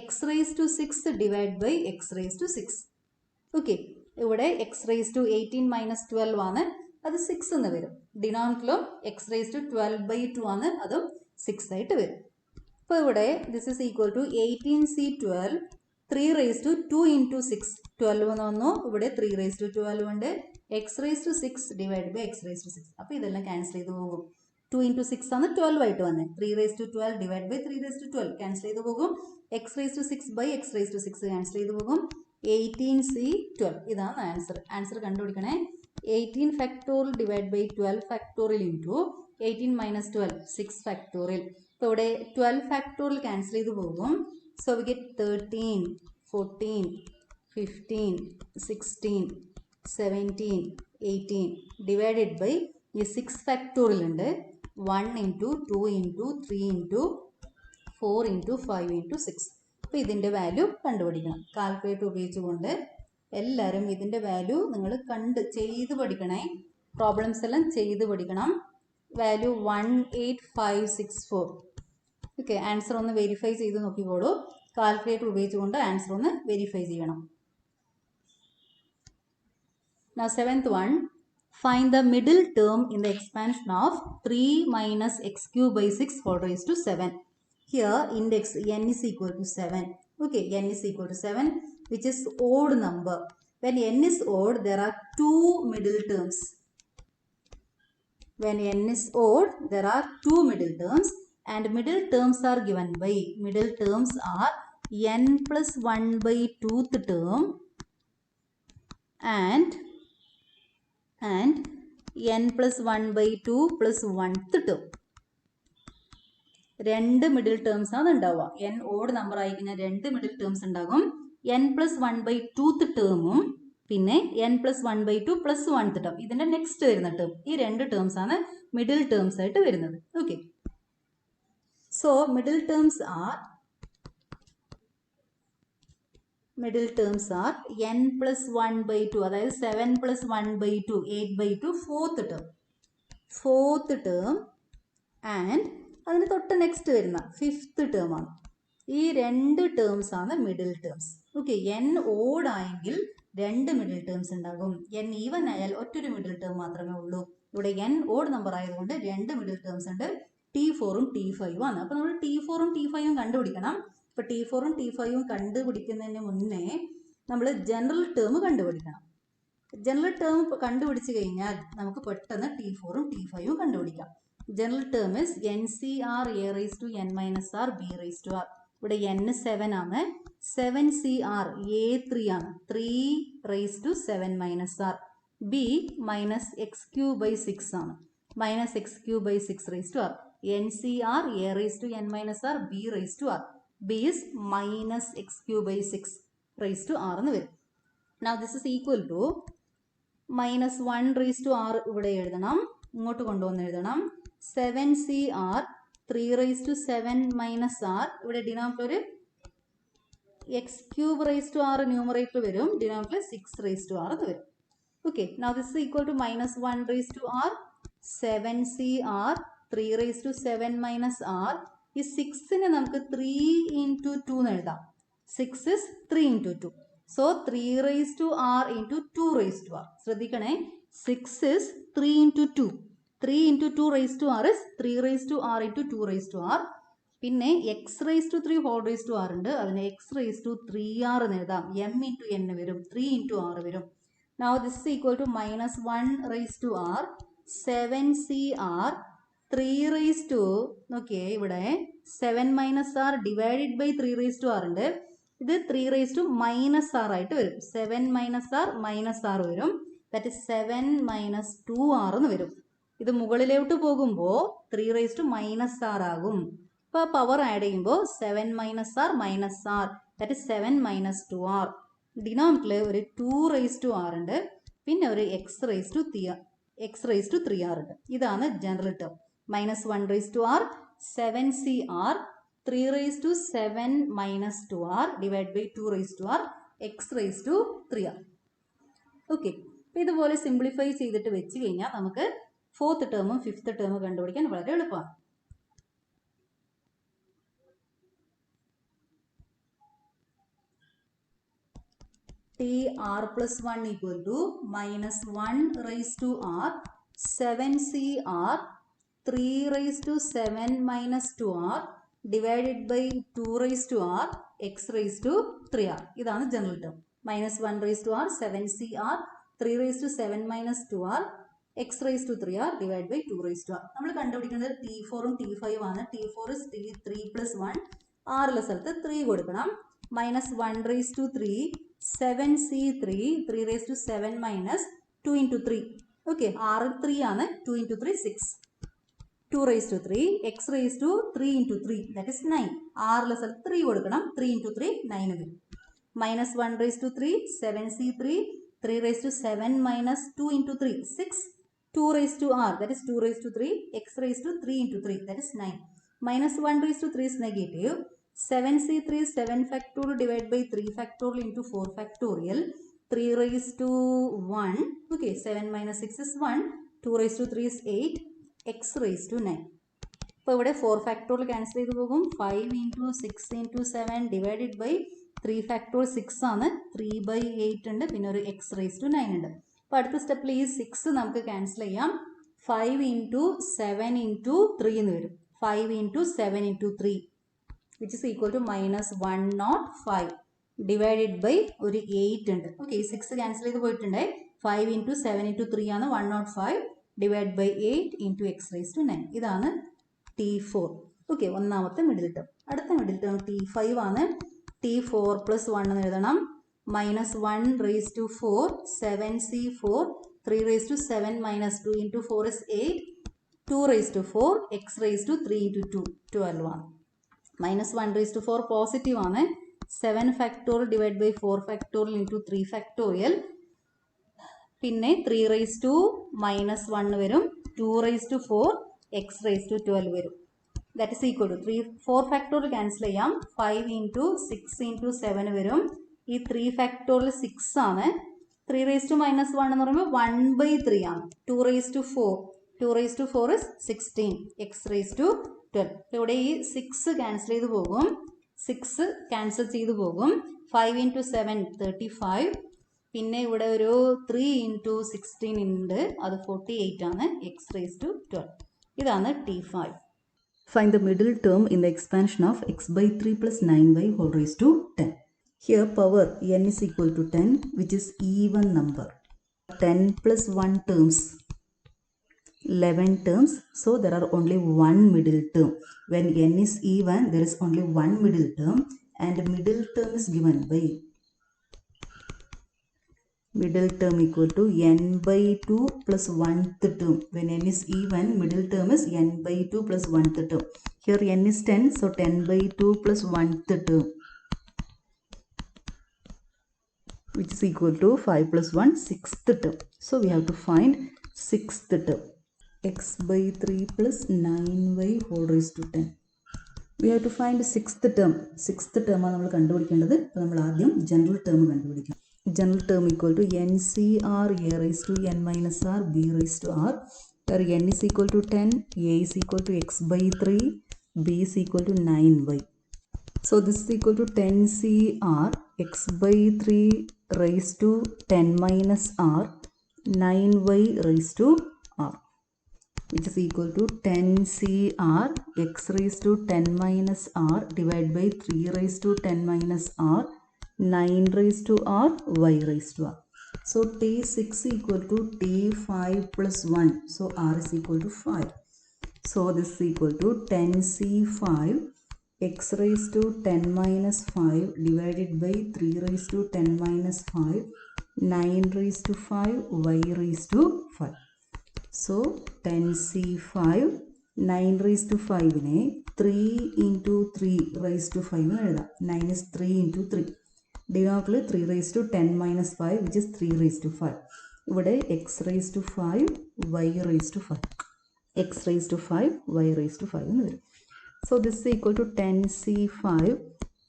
x6 divided by x6. Okay, ഇവിടെ x(18 - 12) ആണ്, അത് 6 എന്ന് വരും. ഡിനോമിനേറ്ററിലും x(12/2) ആണ്, അതും 6 ആയിട്ട് വരും. അപ്പോൾ ഇവിടെ this is equal to 18c12 3/2 into 6, 12 എന്ന് വന്നു. ഇവിടെ 3/12 ഉണ്ട്. x6 divided by x6. അപ്പോൾ ഇതെല്ലാം ക്യാൻസൽ ചെയ്ത് പോകും. 2 into 6 ആണ് 12 ആയിട്ട് വന്നത്. 3/12 divided by 3/12 ക്യാൻസൽ ചെയ്ത് പോകും. x6 by x6 ക്യാൻസൽ ചെയ്ത് പോകും. 18c12 ഇതാണ് answer. Answer കണ്ടുപിടിക്കണേ. 18 factorial divided by 12 factorial into 18 - 12, 6 factorial. അപ്പോൾ ഇവിടെ 12 factorial ക്യാൻസൽ ചെയ്ത് പോകും. So we get 13, 14, 15, 16, 17, 18 divided by ഈ 6 factorial ഉണ്ട്. 1 into 2 into 3 into 4 into 5 into 6. അപ്പോൾ ഇതിൻ്റെ വാല്യൂ കണ്ടുപിടിക്കണം. കാൽക്കുലേറ്റർ ഉപയോഗിച്ചുകൊണ്ട് എല്ലാവരും ഇതിൻ്റെ വാല്യൂ നിങ്ങൾ ചെയ്ത് പഠിക്കണേ. പ്രോബ്ലംസ് എല്ലാം ചെയ്ത് പഠിക്കണം. വാല്യൂ 18564. ഓക്കെ, ആൻസർ ഒന്ന് വെരിഫൈ ചെയ്ത് നോക്കിക്കോളൂ. കാൽക്കുലേറ്റർ ഉപയോഗിച്ചുകൊണ്ട് ആൻസർ ഒന്ന് വെരിഫൈ ചെയ്യണം. Now 7th one, find the middle term in the expansion of 3 minus x³/6 whole raised to 7. Here index n is equal to 7. Okay, n is equal to 7, which is odd number. When n is odd, there are two middle terms. When n is odd, there are two middle terms, and middle terms are given by, middle terms are n plus 1/2th term and n plus 1/2 plus 1th term. രണ്ട് middle terms ആണ് ഉണ്ടാവുക. n odd number ആയി കഴിഞ്ഞാൽ രണ്ട് middle terms ഉണ്ടാകും. n plus 1/2th ടേമും പിന്നെ n plus 1/2 plus 1th term, ഇതിന്റെ next വരുന്ന ടേം. ഈ രണ്ട് ടേംസ് ആണ് മിഡിൽ ടേംസ് ആയിട്ട് വരുന്നത്. Okay, so middle terms are n plus 1/2, അതായത് 7 plus 1/2, 8/2, ഫോർത്ത് ടേം ആൻഡ് അതിന് തൊട്ട് നെക്സ്റ്റ് വരുന്ന 5th ടേം ആണ്. ഈ രണ്ട് ടേംസ് ആണ് middle terms. Okay, n odd ആയെങ്കിൽ രണ്ട് മിഡിൽ ടേംസ് ഉണ്ടാകും. n ഈവൻ ആയാൽ ഒറ്റൊരു മിഡിൽ ടേം മാത്രമേ ഉള്ളൂ. ഇവിടെ n ഓഡ് നമ്പർ ആയതുകൊണ്ട് രണ്ട് മിഡിൽ ടേംസ് ഉണ്ട്. T4ഉം T5ഉം ആണ്. അപ്പോൾ നമ്മൾ T4ഉം T5ഉം കണ്ടുപിടിക്കണം. അപ്പോൾ T4ഉം T5ഉം കണ്ടുപിടിക്കുന്നതിന് മുന്നേ നമ്മൾ ജനറൽ ടേം കണ്ടുപിടിക്കണം. ജനറൽ ടേം കണ്ടുപിടിച്ച് കഴിഞ്ഞാൽ നമുക്ക് പെട്ടെന്ന് T4ഉം T5ഉം കണ്ടുപിടിക്കാം. General term is NCR A⁻n - r B⁻r. ഇവിടെ n 7 ആണ്. 7CR A3 ആണ്. 3⁻7 - r. B - x³/6 ആണ്. minus x cube by 6 raised to r. NCR a raised to n minus r b raised to r. b is minus x cube by 6 raised to r എന്ന് വരും. Now this is equal to minus 1 raised to r ഇവിടെ എഴുതണം, ഇങ്ങോട്ട് കൊണ്ടുവന്ന് എഴുതണം. 7cr 3 raised to 7 minus r, ഇവിടെ denominator ഒരു x cube raised to r numerator വരും, ഡിനോമിനേറ്റർ 6 raised to r എന്ന് വരും. Okay, now this is equal to minus 1 raised to r, 7cr 3 raised to 7 minus r. ഈ 6നെ നമുക്ക് 3 into 2 എന്ന് എഴുതാം. 6 is 3 into 2. So 3 raised to r into 2 raised to r. ശ്രദ്ധിക്കണേ, 6 is 3 into 2. 3 into 2 raised to r is 3 raised to r into 2 raised to r. പിന്നെ x raised to 3 whole raised to r ഉണ്ട്, അതിനെ x raised to 3r എന്ന് എഴുതാം. m into n വരും, 3 into r വരും. Now this is equal to minus 1 raised to r, 7cr 3 raised to, നോക്കിയേ ഇവിടെ 7 minus r divided by 3 raised to r ഉണ്ട്, ഇത് 3 raised to minus r ആയിട്ട് വരും. 7 minus r minus r വരും, that is 7 minus 2r എന്ന് വരും. ഇത് മുകളിലോട്ട് പോകുമ്പോൾ 3 raised to minus r ആകും. അപ്പോൾ പവർ ആഡ് ചെയ്യുമ്പോൾ 7 minus r minus r, that is 7 minus 2r. ഡിനോമിനേറ്ററിൽ ഒരു 2 raised to r ഉണ്ട്, പിന്നെ ഒരു x raised to 3r ഉണ്ട്. ഇതാണ് general term. minus 1 raised to r, 7cr 3 raised to 7 minus 2r divided by 2 raised to r, x raised to 3r. Okay, അപ്പോൾ ഇതുപോലെ simplify ചെയ്തിട്ട് വെച്ച് കഴിഞ്ഞാൽ നമുക്ക് ഫോർത്ത് ടേമും ഫിഫ്ത്ത് ടേമും കണ്ടുപിടിക്കാൻ വളരെ എളുപ്പമാണ്. tr plus 1 equal to minus 1 raised to r, 7cr 3 raised to 7 minus 2r divided by 2 raised to r, x raised to 3r. ഇതാണ് general term. minus 1 raised to r, 7cr 3 raised to 7 minus 2r, x raised to 3r divided by 2 raised to r. നമ്മൾ കണ്ടുപിടിക്കുന്നത് t4 ഉം t5 ആണ്. t4 is t3 plus 1, r ഉള്ള സ്ഥലത്ത് 3 കൊടുക്കണം. minus 1 raised to 3, 7c3 3 raised to 7 minus 2 into 3. Okay, r 3 ആണ്, 2 into 3 6. 2 raised to 3, x raised to 3 into 3, that is 9. r ഉള്ള സ്ഥലത്ത് 3 കൊടുക്കണം, 3 into 3 9 വരും. minus 1 raised to 3, 7c3 3 raised to 7 minus 2 into 3 6. 2 raised to r, that is 2 raised to 3, x raised to 3 into 3, that is 9. minus 1 raised to 3 is negative. 7c3 is 7 factorial divided by 3 factorial into 4 factorial. 3 raised to 1. Okay, 7 minus 6 is 1. 2 raised to 3 is 8. X raised to 9. അപ്പോൾ ഇവിടെ 4 factorial cancel ചെയ്ത് പോകും. 5 into 6 into 7 divided by 3 factorial 6 ആണ്. 3 by 8 ഉണ്ട്, പിന്നെ ഒരു x raised to 9 ഉണ്ട്. അപ്പോൾ അടുത്ത സ്റ്റെപ്പിൽ ഈ 6 നമുക്ക് ക്യാൻസൽ ചെയ്യാം. 5 into 7 into 3 എന്ന് വരും. 5 into 7 into 3 which is equal to minus 105 divided by ഒരു 8 ഉണ്ട്. ഓക്കെ, 6 ക്യാൻസൽ ചെയ്ത് പോയിട്ടുണ്ട്. 5 into 7 into 3 ആണ് 105 divided by 8 into x raised to 9. ഇതാണ് t4. ഓക്കെ, ഒന്നാമത്തെ മിഡിൽ ടേം. അടുത്ത മിഡിൽ ടേം t5 ആണ്. t4 plus 1 എന്ന് എഴുതണം. minus 1 raised to 4, 7c4 3 raised to 7 minus 2 into 4 is 8. 2 raised to 4, x raised to 3 into 2, 12 ആണ്. minus 1 raised to 4 positive ആണ്. 7 factorial divided by 4 factorial into 3 factorial. പിന്നെ 3 raised to minus 1 വരും. 2 raised to 4, x raised to 12 വരും. That is equal to 4 factorial cancel ചെയ്യാം. 5 into 6 into 7 വരും. ഈ 3 factorial 6 ആണ്. 3 raised to minus 1 എന്ന് പറയുമ്പോൾ 1 by 3 ആണ്. 2 raised to 4. 2 raised to 4 is 16. x raised to 12. ഇവിടെ ഈ 6 ക്യാൻസൽ ചെയ്ത് പോകും. 6 ക്യാൻസൽ ചെയ്ത് പോകും. 5 into 7 35. പിന്നെ ഇവിടെ ഒരു 3 into 16 ഉണ്ട്, അത് 48 ആണ്. x raised to 12. ഇതാണ് t5. Find the middle term in the expansion of x by 3 plus 9y whole raised to 10. Here power n is equal to 10, which is even number. 10 plus 1 terms, 11 terms. So there are only one middle term. When n is even, there is only one middle term, and middle term is given by middle term equal to n by 2 plus 1th term. When n is even, middle term is n by 2 plus 1th term. Here n is 10, so 10 by 2 plus 1th term, which is equal to 5 plus 1, 6th term. So we have to find 6th term. X by 3 plus 9y whole raised to 10. We have to find 6th term. 6th term ആണ് നമ്മൾ കണ്ടുപിടിക്കേണ്ടത്. അപ്പോൾ നമ്മൾ ആദ്യം general term കണ്ടുപിടിക്കാം. General term equal to NCR A raised to n minus r b raised to r, where n is equal to 10, a is equal to x by 3, b is equal to 9y. So this is equal to 10CR x by 3 raised to 10 minus r 9y raised to r, which is equal to 10CR x raised to 10 minus r divided by 3 raised to 10 minus r 9 raised to r y raised to r. So T6 equal to T5 plus 1. So r is equal to 5. So this is equal to 10C5 x raised to 10 minus 5 divided by 3 raised to 10 minus 5 9 raised to 5 y raised to 5. So 10C5 9 raised to 5 ne 3 into 3 raised to 5 എഴുതാം. 9 is 3 into 3. Denominator 3 raised to 10 minus 5, which is 3 raised to 5. ഇവിടെ x raised to 5 y raised to 5. x raised to 5 y raised to 5 എന്ന് വരും. So this is equal to 10C5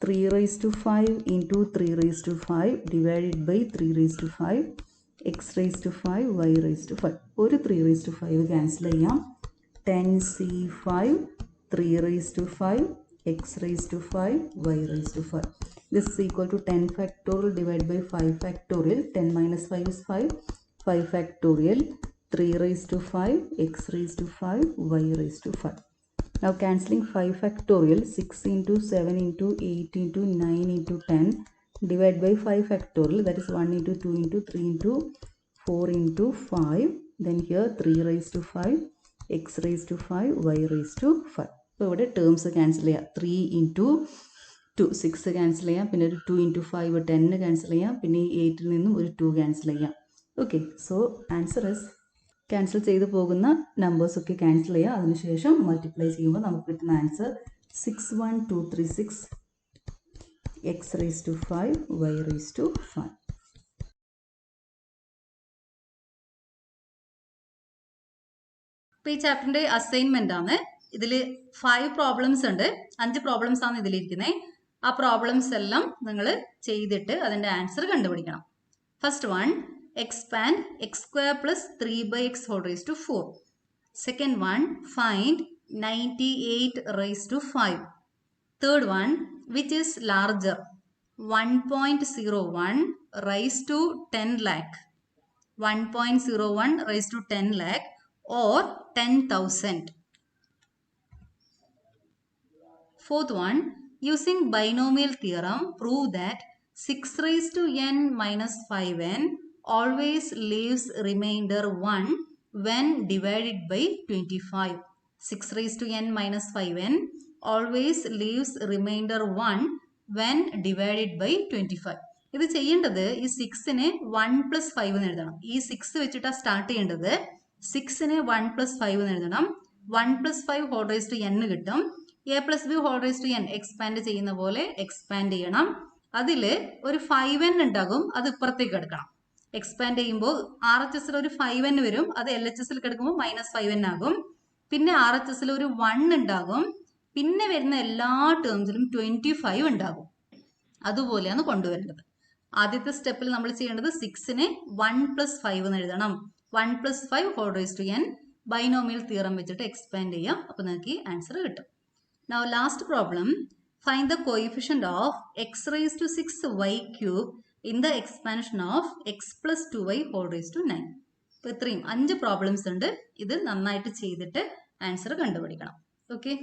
3 raised to 5 into 3 raised to 5 divided by 3 raised to 5 x raised to 5 y raised to 5. ഒരു 3 raised to 5 cancel ചെയ്യാം. 10C5 3 raised to 5 x raised to 5 y raised to 5. This is equal to 10 factorial divided by 5 factorial. 10 minus 5 is 5. 5 factorial 3 raised to 5 x raised to 5 y raised to 5. Now cancelling 5 factorial, 6 into 7 into 8 into 9 into 10 divided by 5 factorial, that is 1 into 2 into 3 into 4 into 5. Then here 3 raised to 5 x raised to 5 y raised to 5. So ഇവിടെ terms cancel ചെയ്യാം. 3 into 2 6 cancel ചെയ്യാം. പിന്നെ ഒരു 2 into 5 10 cancel ചെയ്യാം. പിന്നെ 8ൽ നിന്നും ഒരു 2 cancel ചെയ്യാം. Okay, so answer is cancel ചെയ്ത് പോകുന്ന നമ്പേഴ്സൊക്കെ ക്യാൻസൽ ചെയ്യുക. അതിനുശേഷം മൾട്ടിപ്ലൈ ചെയ്യുമ്പോൾ നമുക്ക് കിട്ടുന്ന answer 61236 x raised to 5 y raised to 5. ഇപ്പോൾ ഈ ചാപ്റ്ററിൻ്റെ അസൈൻമെൻ്റ് ആണ്. ഇതിൽ 5 പ്രോബ്ലംസ് ഉണ്ട്. 5 പ്രോബ്ലംസ് ആണ് ഇതിലിരിക്കുന്നത്. ആ പ്രോബ്ലംസ് എല്ലാം നിങ്ങൾ ചെയ്തിട്ട് അതിൻ്റെ ആൻസർ കണ്ടുപിടിക്കണം. First one, expand x square plus 3 by x whole raised to 4. Second one, find 98 raised to 5. Third one, which is larger, 1.01 raised to 10 lakh, 1.01 raised to 10 lakh or 10,000. Fourth one, using binomial theorem, prove that 6 raised to n minus 5n always leaves remainder 1 when divided by 25. 6 raised to n minus 5n always leaves remainder 1 when divided by 25. ഇത് ചെയ്യേണ്ടത് ഈ 6നെ 1 plus 5 എന്ന് എഴുതണം. ഈ 6 വെച്ചിട്ടാണ് start ചെയ്യേണ്ടത്. 6നെ 1 plus 5 എന്ന് എഴുതണം. 1 plus 5 whole raise to n കിട്ടും. a plus B whole raise to n expand ചെയ്യുന്ന പോലെ എക്സ്പാൻഡ് ചെയ്യണം. അതിൽ ഒരു 5n ഉണ്ടാകും. അത് ഇപ്പുറത്തേക്ക് എടുക്കണം. എക്സ്പാൻഡ് ചെയ്യുമ്പോൾ ആർ എച്ച് എസിൽ ഒരു 5n വരും. അത് എൽ എച്ച് എസിൽ കിടക്കുമ്പോൾ -5n ആകും. പിന്നെ ആർ എച്ച് എസിൽ ഒരു 1 ഉണ്ടാകും. പിന്നെ വരുന്ന എല്ലാ ടേംസിലും 25 ഉണ്ടാകും. അതുപോലെയാണ് കൊണ്ടുവരേണ്ടത്. ആദ്യത്തെ സ്റ്റെപ്പിൽ നമ്മൾ ചെയ്യേണ്ടത് 6നെ 1 പ്ലസ് 5 എന്ന് എഴുതണം. 1 plus 5 whole raise to n binomial theorem വെച്ചിട്ട് എക്സ്പാൻഡ് ചെയ്യാം. അപ്പോൾ നിങ്ങൾക്ക് ഈ ആൻസർ കിട്ടും. Now last problem, find the coefficient of x raised to 6y cube in the expansion of x plus 2y whole raised to 9. ഇപ്പോൾ ഇത്രയും 5 problems ഉണ്ട്. ഇത് നന്നായിട്ട് ചെയ്തിട്ട് ആൻസർ കണ്ടുപിടിക്കണം. ഓക്കെ.